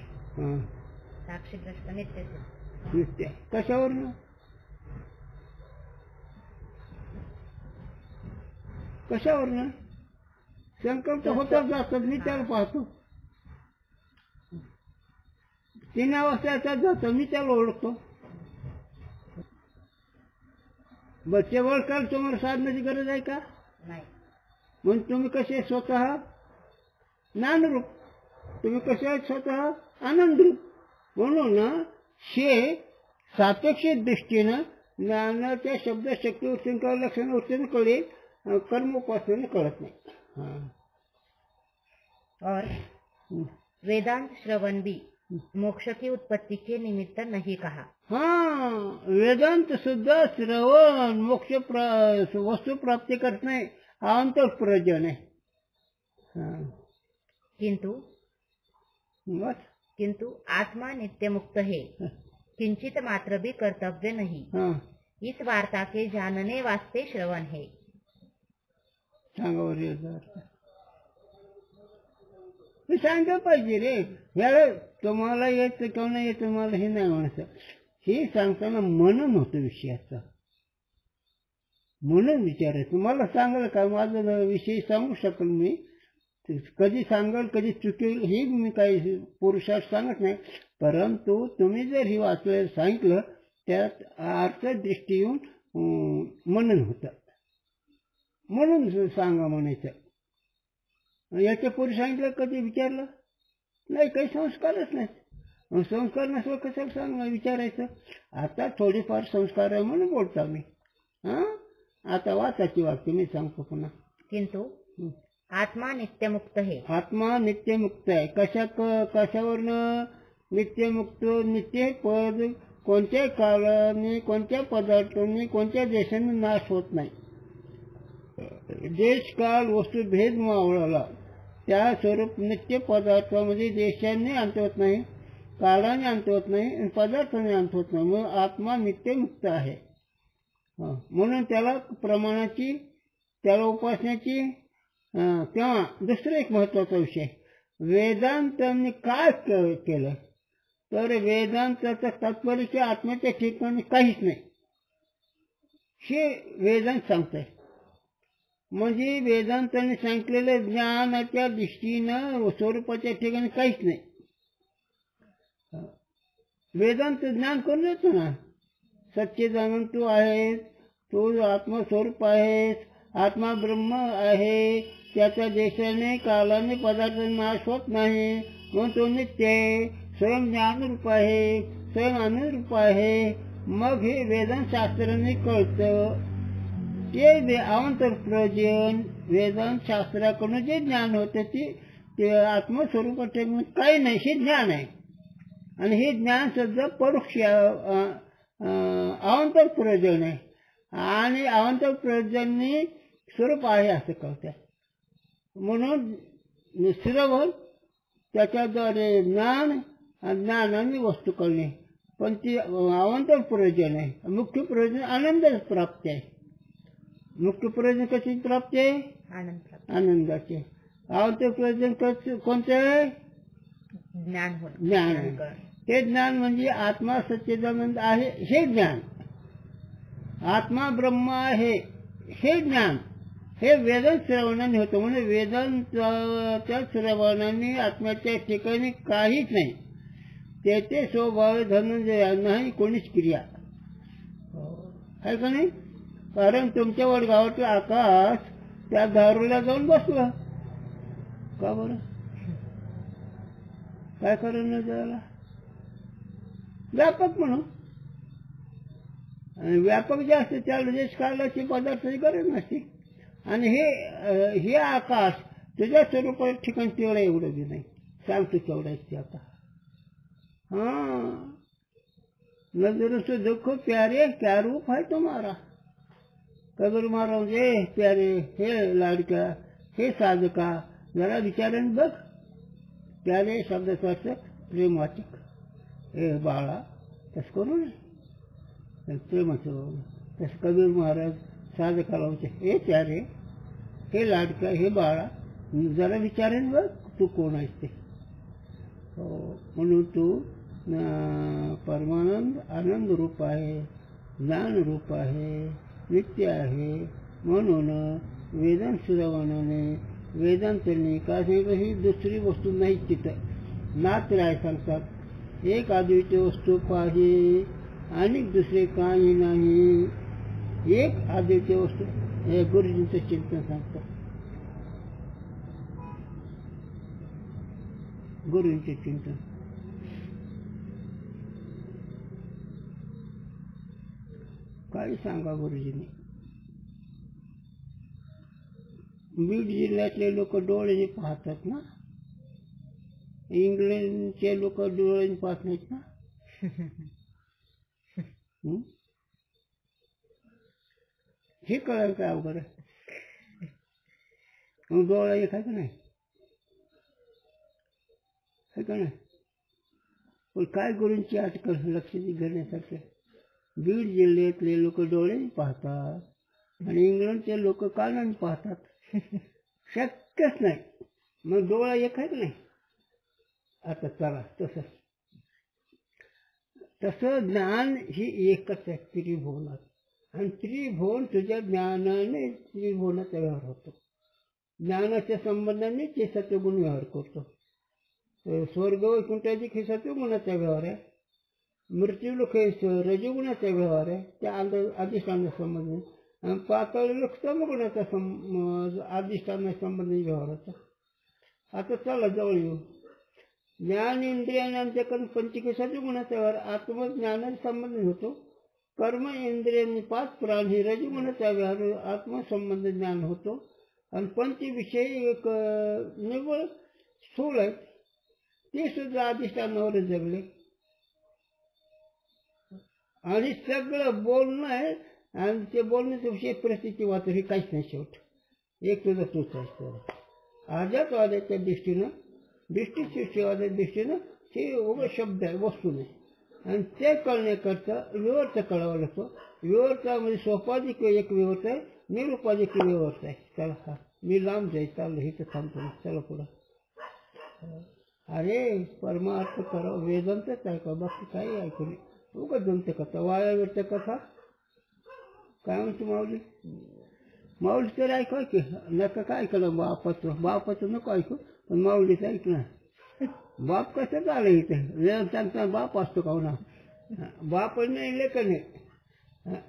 साक्षी द्रष्टा नित्य सिद्ध. नित्य कशावर ना? कशावर ना? संकल्प होतात जातात मी त्याला पाहतो. 3 अवस्था जातो मी त्याला ओळखतो. बच्चे ओळखाल तुम्हाला साधण्याची गरज आहे का? नाही. म्हणून तुम्ही कसे स्वतः ज्ञानरूप, तुम्ही कसे आहेत स्वतः आनंदरूप. म्हणून हे सापेक्ष दृष्टीनं ज्ञानाच्या शब्द शक्ती उत्संकार लक्षण उत्सन्न कळेल, कर्मोपासने कळत नाही. और वेदांत श्रवण भी मोक्ष की उत्पत्ति के निमित्त नहीं कहा. वेदांत सुद्धा श्रवण मोक्ष वस्तु प्राप्ति करने अंतर प्रयोजन है. किंतु आत्मा नित्य मुक्त है, किंचित मात्र भी कर्तव्य नहीं. इस वार्ता के जानने वास्ते श्रवण है. सांगा पाहिजे रे. याला तुम्हाला येत किंवा नाही येत मला हे नाही म्हणायचं. हे सांगताना मनन होतं विषयाचा. म्हणून विचारायचं मला सांगाल का माझा विषय सांगू शकेल मी, कधी सांगाल कधी चुकेल हे मी काही पुरुषार्थ सांगत नाही. परंतु तुम्ही जर हे वाचलं सांगितलं त्यात अर्थदृष्टी येऊन मनन होतं. म्हणून सांगा म्हणायचं. याच्या पूर्वी सांगितलं कधी विचारलं नाही, काही संस्कारच नाही. संस्कार नसलं कशाला सांग विचारायचं. आता थोडीफार संस्कार आहे म्हणून बोलतो मी. आता वाचायची वाक्य मी सांगतो पुन्हा. किंतु आत्मा नित्य मुक्त है. आत्मा नित्य मुक्त आहे. कशावरनं नित्यमुक्त? नित्य पद कोणत्या काळाने कोणत्या पदार्थांनी कोणत्या देशाने नाश होत नाही. देश काळ वस्तू भेद मावळाला त्या स्वरूप नित्य पदार्थामध्ये देशांनी अंत होत नाही, काळाने अंत होत नाही आणि पदार्थाने अंत होत नाही. म्हणून आत्मा नित्य मुक्त आहे. म्हणून त्याला प्रमाणाची त्याला उपासण्याची. तेव्हा दुसरा एक महत्वाचा विषय, वेदांतांनी काय केलं तर वेदांताचं तात्पर्य की आत्म्याच्या ठिकाणी काहीच नाही हे वेदांत सांगतंय. म्हणजे वेदांतांनी सांगितलेलं ज्ञानाच्या दृष्टीनं स्वरूपाच्या ठिकाणी काहीच नाही. वेदांत ज्ञान करून येतो ना. सच्चिदानंद तू आहेस, तू आत्मस्वरूप आहेस, आत्मा ब्रह्म आहे, त्याच्या देशाने कालाने पदार्थ नाश होत नाही, म्हणून तो नित्य आहे, स्वयं ज्ञानरूप आहे, स्वयं आनंदरूप आहे. मग हे वेदांत शास्त्राने कळतं. ते अवांतर प्रयोजन वेदांत शास्त्राकडून जे ज्ञान होतं ते आत्मस्वरूपाचे काही नाही हे ज्ञान आहे. आणि हे ज्ञान सुद्धा परोक्ष अवांतर प्रयोजन आहे. आणि अवांतर प्रयोजनाने स्वरूप आहे असं कळतं. म्हणून श्रवण त्याच्याद्वारे ज्ञान ज्ञानाने वस्तू कळणे, पण ती अवांतर प्रयोजन आहे. मुख्य प्रयोजन आनंद प्राप्ती आहे. मुख्य प्रयोजन कशाची प्राप्ती आहे? आनंद प्राप्त, आनंदाचे. आवडते प्रयोजन कोणते आहे? ज्ञान होणं, ज्ञान. ज्ञान कळणं. ते ज्ञान म्हणजे आत्मा सच्चिदानंद आहे हे ज्ञान. आत्मा ब्रह्म आहे हे ज्ञान. हे वेदांत श्रवणाने होतं. म्हणजे वेदांतच्या श्रवणाने आत्म्याच्या ठिकाणी काहीच नाही. त्याचे स्वभाव धनंजय नाही कोणीच क्रिया आहे का नाही. कारण तुमच्या वडगावातलं आकाश त्या दारूला जाऊन बसलं का बरं? काय कारण नाही त्याला? व्यापक म्हणून. आणि व्यापक जे असते त्याला देश कालाची पदार्थाची गरज नसते. आणि हे आकाश तुझ्या स्वरूपाच्या ठिकाणी तेवढं एवढं बी नाही. सांगतो तेवढं असते आता. हाँ नजरों से देखो प्यारे क्या रूप है तुम्हारा. कबीर महाराज हे प्यारे, हे लाडका, हे साधका, जरा विचाराने बघ. प्यारे शब्दाचा अर्थ प्रेमवाचक. हे बाळा तसं करू नये, प्रेमाचं. तसं कबीर महाराज साधकाला होते, हे प्यारे, हे लाडका, हे बाळा, जरा विचाराने बघ तू कोण आहेस ते. म्हणून तू परमानंद आनंद रूप आहे, ज्ञान रूप आहे, नित्य आहे. म्हणून वेदांत श्रवणाने वेदांतने काही दुसरी वस्तू नाही तिथं. मात्र आहे सांगतात. एक अद्वितीय वस्तू पाहिजे आणि दुसरे काही नाही. एक अद्वितीय वस्तू. हे गुरुजींचं चिंतन सांगतात. गुरुजींचे चिंतन. काय सांगा गुरुजींनी. बीड जिल्ह्यातले लोक डोळ्याने पाहतात ना. इंग्लंडचे लोक डोळ्याने पाहत नाहीत ना. हे कळायला काय अवघड आहे. मग डोळा एक आहे का नाही, आहे का नाही. पण काय गुरूंची आजकाल लक्ष घेण्यासारखे. बीड जिल्ह्यातले लोक डोळ्याने पाहतात आणि इंग्लंडचे लोक कानाने पाहतात. शक्यच नाही. मग डोळा एक आहे का नाही. आता चला तसं ज्ञान ही एकच आहे त्रिभुवनात. आणि त्रिभुवन तुझ्या ज्ञानाने त्रिभुवनाचा व्यवहार होतो. ज्ञानाच्या संबंधाने ते सत्वगुण व्यवहार करतो. स्वर्ग वैकुंठाधिक हे सत्वगुणाचा व्यवहार आहे. मृत्यूलोक हे रजोगुणाचा व्यवहार आहे, त्या अधिष्ठाना संबंधी. आणि पाताळ लोक तमगुणाचा अधिष्ठाना संबंधी व्यवहार होता. आता चला जवळ येऊ. ज्ञान इंद्रियाने आमच्याकडून पंचके सत्वगुणाचा व्यवहार आत्मज्ञानाचा संबंधित होतो. कर्म इंद्रियांनी 5 प्राण हे रजोगुणाचा व्यवहार आत्मसंबंध ज्ञान होतो. आणि पंचविषय एक निव्वळ स्थूल आहेत, ते सुद्धा अधिष्ठानावर जगले. आणि सगळं बोलणं आहे. आणि ते बोलण्याचा विषय परिस्थिती वाचू हे काहीच नाही. शेवट एक तुझा तूच आहे. आध्यात्वादाच्या दृष्टीनं दृष्टीवादाच्या दृष्टीनं ते उभं शब्द आहे, वस्तू नाही. आणि ते कळण्याकरता विवर्त कळावं लागतं. विवर्तामध्ये सोपाधिक एक विवर्त आहे, निरुपाधिक विवर्त आहे. चला हा मी लांब जाईल चाललं हे तर थांबतो. चला पुढं. अरे परमार्थ करावं वेदांतच आहे का, बाकी काही ऐकू नये. उगाच जमते कथा वायावरच कथा. काय म्हणतो माऊली. माऊली तर ऐकू की नका काय ऐकलं. बापाचं नको ऐकू, पण माऊलीचं ऐकलं. बाप कसं झालं इथे वेळ सांगता बाप असतो का ना. बाप नाही लेखन आहे.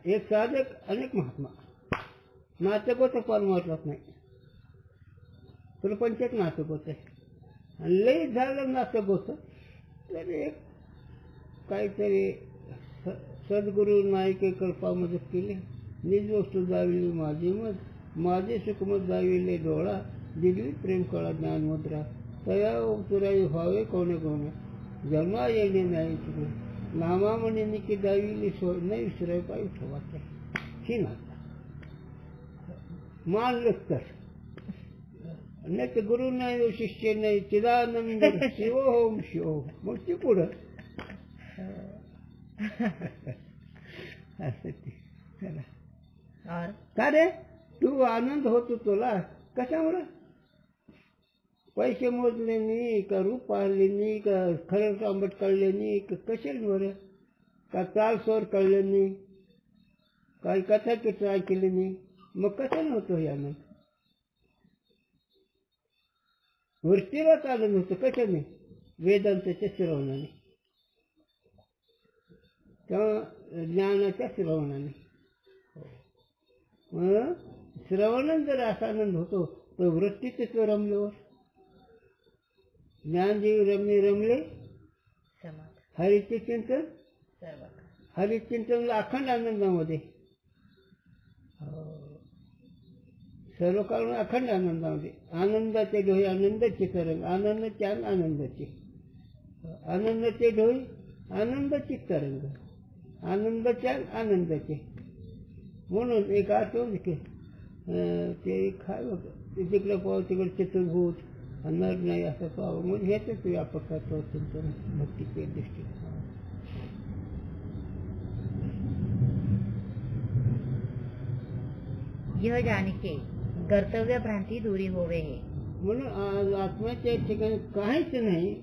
एक साधक अनेक महात्मा. नाटक होतं परमार्थात नाही. तुला पंचायत नाटक होतं आणि लई झालं नाटक होतं. तर एक काहीतरी सद्गुरू नायके कृपा मदत केली. निज वस्तू जाविली माझी मत, माझे सुखमत जाविले डोळा, दिली प्रेम कळा ज्ञान मुद्रा, तया तुराई व्हावे कोणे कोणे, जन्मा येणे नाही तुझे, नामा म्हणे की दाविली सोय नाही विसराय पायी ठेवायचं. ही नाता मानलंच तर नाही तर गुरु नाही शिष्य नाही. चिदानंद शिवोम शिवोम. मग ती पुढं असं ते. चला और का रे तू आनंद होतो तुला कशामुळे? पैसे मोजले नाही का, रूप पाहिले नाही का, खरं आंबट कळले नाही का, कशाला बरं? का चाल स्वर कळले नाही, काही कथा किती केली नाही, मग कशाने होतो हे आनंद? वृत्तीलाच आनंद होतो कशाने? वेदांताच्या श्रवणाने किंवा ज्ञानाच्या श्रवणाने. मग श्रवणाने जर असा आनंद होतो तर वृत्तीच रमल्यावर ज्ञान जे रमले समाधान हरीचे चिंतन, सर्व हरिचिंतन अखंड आनंदामध्ये, सर्व काळ अखंड आनंदामध्ये. आनंदाचे डोळे आनंदाचे तरंग, आनंदाचे आनंदाचे, आनंदाचे डोळे आनंदाचे तरंग, आनंदाच्या आनंदाचे. म्हणून एक आठवण की ते काय होतं, तिकडे पाव तिकडे चतुर्भूत नर नाही असं पाव, म्हणजे ह्याच व्यापक करतो चिंतन भक्तीचे दृष्टीने. यह जानिके कर्तव्य भ्रांती दूरी होवे हे. म्हणून आत्म्याच्या ठिकाणी काहीच नाही,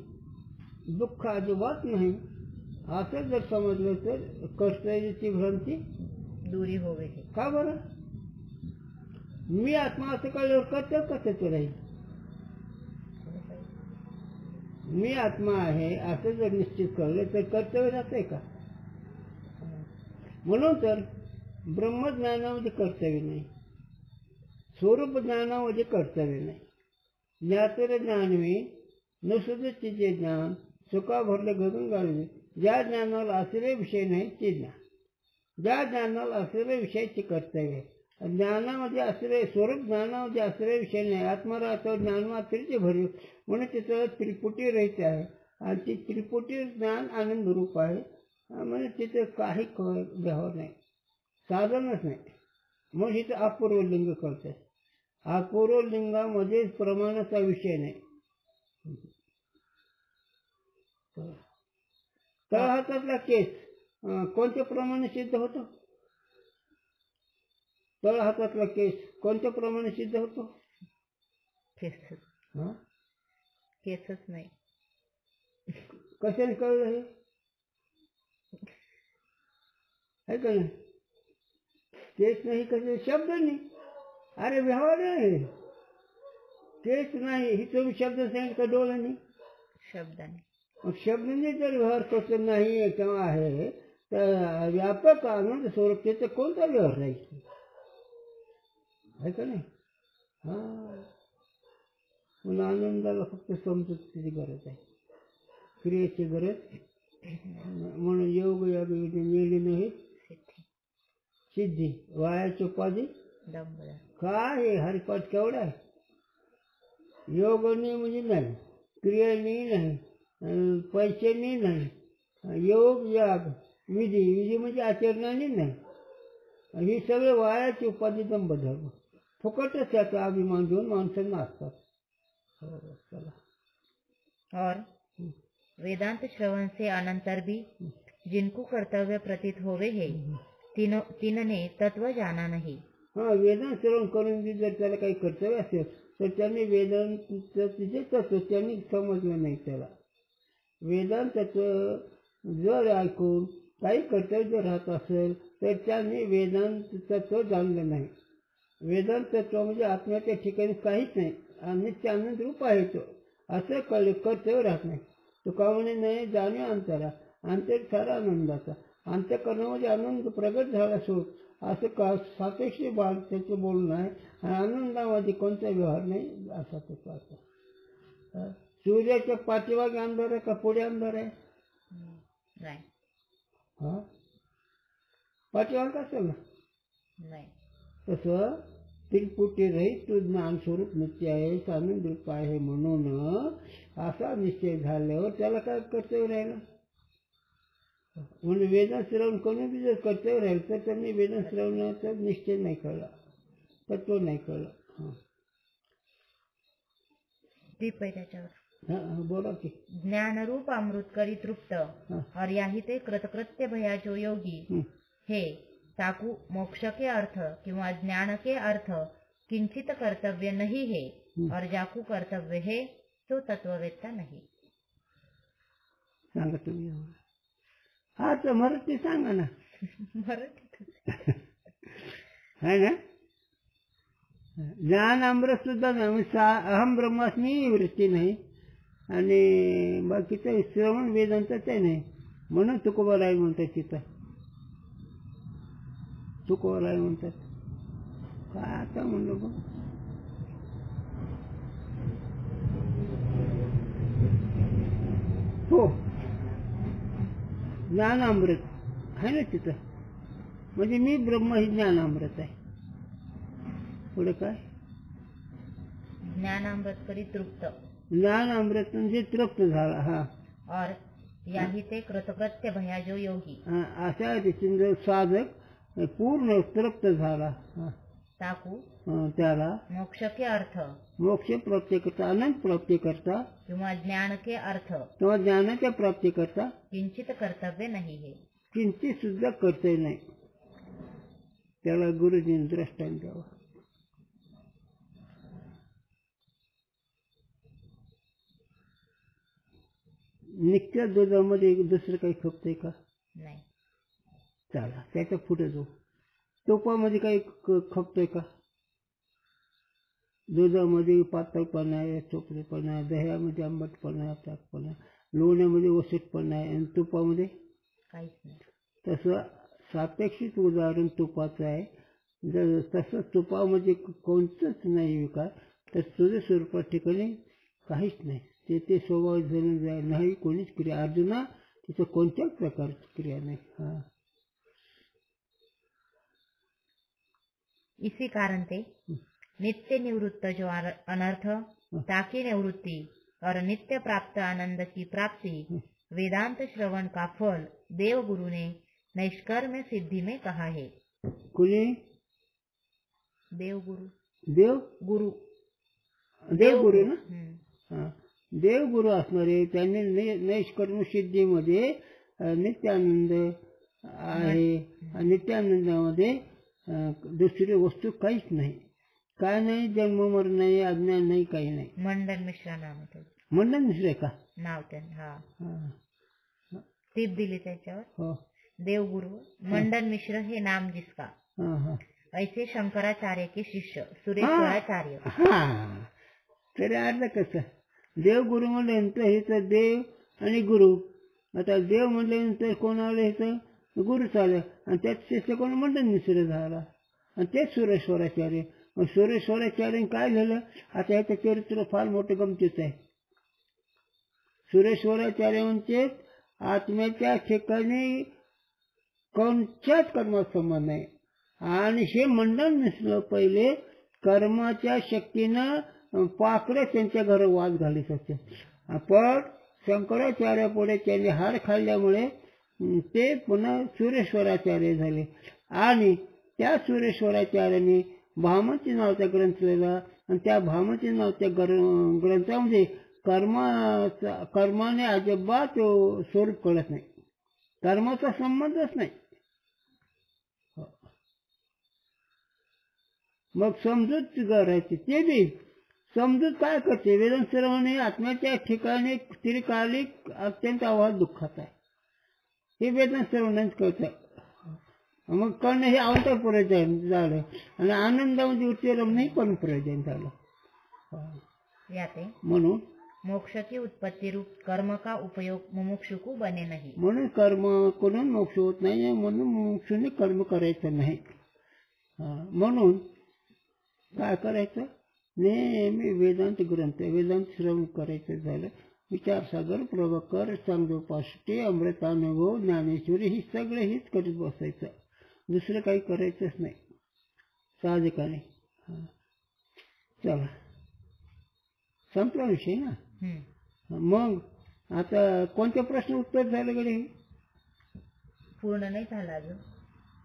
दुःख अजिबात नाही असं जर समजलं तर कर्तव्याची भ्रांती दूरी होवे हे. का बरं? मी आत्मा असं कळल्यावर कर्तव्य कसं राहील? मी आत्मा आहे असं जर निश्चित कळलं तर कर्तव्य राहतंय का? म्हणून तर ब्रह्मज्ञानामध्ये कर्तव्य नाही, स्वरूप ज्ञानामध्ये कर्तव्य नाही. ज्ञातर ज्ञानवे नसुदचे जे ज्ञान सुका भरले गगन गाळले. ज्या ज्ञानाला असलेले विषय नाही ते ज्ञान, ज्या ज्ञानाला असलेले विषयाचे कर्तव्य आहे. ज्ञानामध्ये असलेले स्वरूप ज्ञानामध्ये असलेले विषय नाही. आत्मराहतो ज्ञान मात्रेचे भरीव, म्हणून तिथं त्रिपुटी रहित आहे आणि ती त्रिपुटी ज्ञान आनंद रूप आहे. म्हणजे तिथे काही व्यवहार नाही, साधनच नाही. मग इथं अपूर्व लिंग कळतं. अपूर्व लिंगामध्ये प्रमाणाचा विषय नाही. तळहातातला केस कोणत्या प्रमाणे सिद्ध होतो? तळहातातला केस कोणत्या प्रमाणे सिद्ध होतो? केसच नाही. कशाने कळलं हे? आहे का नाही? केस नाही कसे? शब्द नाही. अरे व्यवहार आहे. केस नाही ही तुम्ही शब्द सांगितलं का? डोळ्याने शब्दाने. मग शब्दाने जर व्यवहार करतो नाही किंवा आहे तर व्यापक आनंद स्वरूप त्याचा कोणता व्यवहार नाही? आहे का नाही? हा, म्हणून आनंदाला फक्त समजुतीची गरज आहे, क्रियेची गरज. म्हणून योग या मिळली नाही सिद्धी, वायाची उपाधी काय? हरिपाठ केवढा आहे? योगनी म्हणजे नाही, क्रियेनी नाही, पैशांनी नाही. योग याग विधी, विधी म्हणजे आचरणाने नाही. ही सगळे वायाची उपाधी दंभ धर्म, फुकटच त्याचा अभिमान घेऊन माणसांना असतात. और वेदांत श्रवण से अनंतर भी जिनको कर्तव्य प्रतीत होवे है तिनने तत्व जाना नहीं. हाँ, वेदांत श्रवण करून जर त्याला काही कर्तव्य असेल तर त्यांनी वेदांतचं जे तत्व त्यांनी समजलं नाही. त्याला वेदांताचं जर ऐकून काही कर्तव्य जर राहत असेल तर त्यांनी वेदांत तत्व जाणलं नाही. वेदांत तत्व म्हणजे आत्म्याच्या ठिकाणी काहीच नाही आणि नित्य आनंद रूप आहे तो असं कळले कर्तव्य राहत नाही. तो का म्हणे नाही जाणे अंतरा, अंतर सारा आनंदाचा, अंतःकरणामध्ये आनंद प्रगट झाला सोड असं का सापेक्ष बाळ त्याचं बोलणं आहे. आणि आनंदामध्ये कोणता व्यवहार नाही असा तो पाहतो. सूर्याच्या पाठीमागे अंधार आहे का पुढे अंधार आहे? नाही. हा, पाठीमागे असेल ना. नाही. तसं त्रिपुटी रहित तू ज्ञान स्वरूप नित्य आहे, आनंद रूप आहे. म्हणून असा निश्चय झाल्यावर त्याला काय कर्तव्य राहिलं? म्हणून वेदांत श्रवण करून बी जर कर्तव्य राहिलं तर त्यांनी वेदांत श्रवणाचा निश्चय नाही कळला, तत्व नाही कळलं. बोला की. ज्ञानरूप अमृत करी तृप्त और याही ते कृतकृत्य भया जो योगी हे ताकू मोक्ष के अर्थ किंवा ज्ञान के अर्थ किंचित कर्तव्य नहीं है और जाकू कर्तव्य है तो तत्ववेत्ता नहीं. सांगा तुम्ही. हा तर मराठी सांगा ना. मराठीत है ना. ज्ञान अमृत सुद्धा नाही. अहम ब्रह्मास्मी वृत्ती नाही आणि बाकीचं श्रवण वेदांत ते नाही. म्हणून तुकोबाराय म्हणतात तिथं. तुकोबाराय म्हणतात. काय आता म्हणलो बघ. हो ज्ञानामृत आहे ना तिथं. म्हणजे मी ब्रह्म ही ज्ञानामृत आहे. पुढे काय. ज्ञानामृत करी तृप्त. ज्ञानामृत म्हणजे तृप्त झाला. हा और याही ते कृतकृत्य भयाजो योगी. अशा रीतीने साधक पूर्ण तृप्त झाला. ताकू त्याला मोक्ष के अर्थ मोक्ष प्राप्ती करता, अनंत प्राप्ती करता किंवा ज्ञान के अर्थ किंवा ज्ञानाच्या प्राप्ती करता किंचित कर्तव्य नाही है. किंचित सुद्धा कर्तव्य नाही. त्याला गुरुजीने दृष्टांत द्यावा. नित्य दुधामध्ये दुसरं काही खपतंय का. नाही. चला त्याच्या पुढे जाऊ. तुपामध्ये काही खपतंय का. दुधामध्ये पातळपणा आहे, चोपडेपणा आहे, दह्यामध्ये आंबटपणा आहे, ताकपणा आहे, लोण्यामध्ये ओसटपणा आहे आणि तुपामध्ये काहीच नाही. तसं सापेक्षित उदाहरण तुपाचं आहे. जर तसं तुपामध्ये कोणतंच नाही विकार तर तुझ्या स्वरूपात ठिकाणी काहीच नाही. ते स्वभाव जणून जाय नाही कोणीच क्रिया. अर्जुना तिचं कोणत्याच प्रकारची क्रिया नाही. हा इसी कारण ते नित्य निवृत्त जो अनर्थ ताकि निवृत्ति और नित्य प्राप्त आनंद की प्राप्ति वेदांत श्रवण का फल देव गुरु ने नैष्कर्म्य सिद्धि में कहा है. कुणी. देवगुरु. देवगुरु ना. देवगुरु असणारे त्यांनी नैष्कर्म्य सिद्धीमध्ये नित्यानंद आहे. नित्यानंदामध्ये दुसरी वस्तू काहीच नाही. काय नाही. जन्म मरण नाही, अज्ञान नाही, काही नाही. मंडन मिश्रा नाव आहे. मंडन मिश्र का नाव त्यांना. हा टीप दिली त्याच्यावर. हो. देवगुरु मंडन मिश्र हे नाम जिसका. ऐसे शंकराचार्य के शिष्य सुरेश्वराचार्य. हा तरी अर्थ कसं. देवगुरु म्हणल्यानंतर हे तर देव आणि गुरु. आता देव म्हणल्यानंतर कोण आलं हे तर गुरु चाललं आणि त्यात शिष्य कोण मंडन मिश्र झाला आणि तेच सुरेश्वराचार्य. मग सुरेश्वराचार्य काय झालं. आता ह्याचं चरित्र फार मोठं गमतीचं आहे. सुरेश्वराचार्य म्हणजे आत्म्याच्या ठिकाणी कोणत्याच कर्माचा संबंध नाही आणि हे मंडन मिश्र पहिले कर्माच्या शक्तीनं पाकडे त्यांच्या घरात वाद घालीत होते. पण शंकराचार्य पुढे त्यांनी हार खाल्ल्यामुळे ते पुन्हा सुरेश्वराचार्य झाले आणि त्या सुरेश्वराचार्याने भामती नावाचा ग्रंथ लिहिला आणि त्या भामती नावाच्या ग्रंथामध्ये कर्माने अजिबात स्वरूप कळत नाही. कर्माचा संबंधच नाही. मग समजूत करायची. ते बी समजूत काय करते. वेदन श्रवणे आत्म्याच्या ठिकाणी त्रिकालिक अत्यंत आवाज दुःखात आहे. हे वेदन श्रवणच करतं. मग करणं हे अवंतर प्रयोजन झालं आणि आनंदामध्ये उच्चरमणही पण प्रयोजन झालं. म्हणून मोक्ष की उत्पत्ति रूप कर्म का उपयोग मुमुक्षु को बने नहीं. म्हणून कर्म करून मोक्ष होत नाही. म्हणून मुमुक्षुने कर्म करायचं नाही. म्हणून काय करायचं. नेहमी वेदांत ग्रंथ वेदांत श्रवण करायचं झालं. विचारसागर प्रभाकर चांगदेवपाष्टे अमृतानुभव ज्ञानेश्वरी ही सगळे हेच करीत बसायचं. दुसरं काही करायचंच नाही साधकाने. चला संपला विषय ना. मग आता कोणत्या प्रश्न उत्तर झालं कडे. पूर्ण नाही झाला अजून.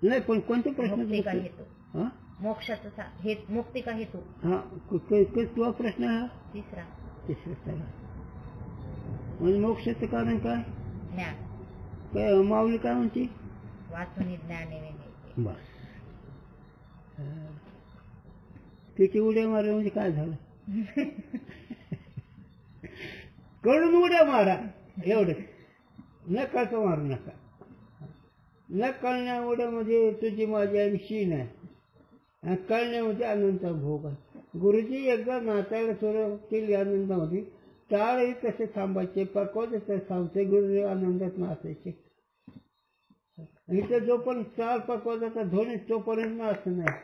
नाही पण कोणते प्रश्न का हेतू. मोक्षाचा मुक्ती का हेतू. हा तो प्रश्न हा तिसरा. चला म्हणजे मोक्षाचं कारण काय. ज्ञान. काय माऊली काय म्हणते. वाचून ज्ञान बस किती उड्या मारल्या म्हणजे काय झालं कळून उड्या मारा एवढं नकाचं मारू नका न कळण्या उड्यामध्ये तुझी माझी आणि शीन आहे आणि कळण्यामध्ये आनंद भोग आहे गुरुजी एकदा नाचायला सुरू केली आनंदामध्ये टाळही तसे थांबायचे पकवाद तसे थांबते गुरुजी आनंदात नाचायचे इथं जो पण चार पकवादाचा ध्वनी तोपर्यंत नाच नाही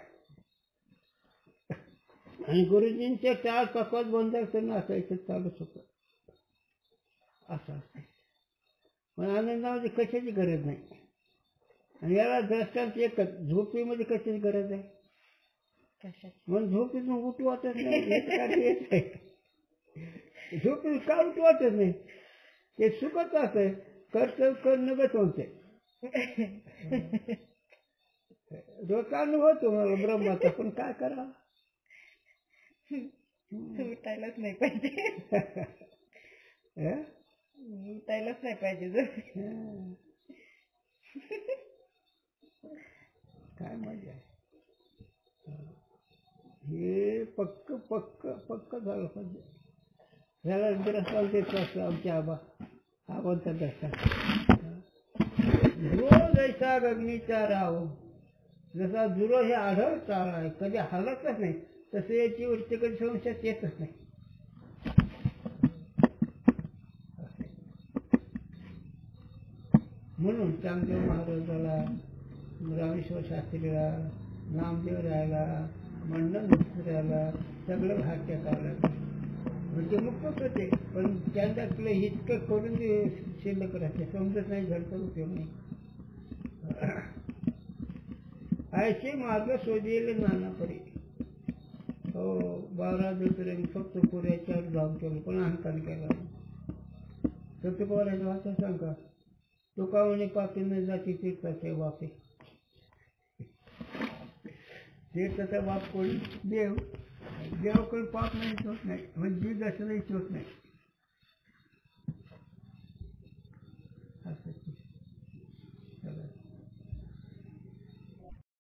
आणि गुरुजींचे चार पकवाद बंद तर नाचायचं चालूच होतं असं असतं पण आनंदामध्ये कशाची गरज नाही आणि याला दृष्टांत एकच झोपेमध्ये कशाची गरज आहे म्हणून झोपेतून उठू वाटत नाही झोपेतून का उठू वाटत नाही ते सुखच असं कर्तव्य करणं बसवते रोजचा अनुभव तुम्हाला ब्रह्माचा पण काय करा उठायलाच नाही पाहिजे उठायलाच नाही पाहिजे काय मजा आहे हे पक्क पक्क पक्क झालं पाहिजे ह्याला दृष्टांत देत असतो आमच्या आबांचा दृष्टांत रोज ऐसा अग्नीचा राव जसा जुरो हे आढळ चाळ आहे कधी हलतच नाही तसं याची वरती कधी संशयात येतच नाही म्हणून चांगदेव महाराजाला रामेश्वर शास्त्रीला नामदेव राहायला मंडन राहायला सगळं भाग्य करायला म्हणजे मुक्तच होते पण त्यांच्यातलं इतकं करून शिल्लक राहते समजत नाही घडतं उपयोग नाही ऐसे मार्ग शोधलेले नानापरी हो 12 ज्योतिर्लिंग फक्त पुऱ्याच्यावर जाऊन केलं पण अहंकार केला सत्यपवाराच्या वाचा सांगा तुका म्हणे पापी न जाती तीर्थाचे बापे तीर्थाचा बाप कोणी देव देवाकडे पाप नाही होत नाही म्हणजे दर्शनही होत नाही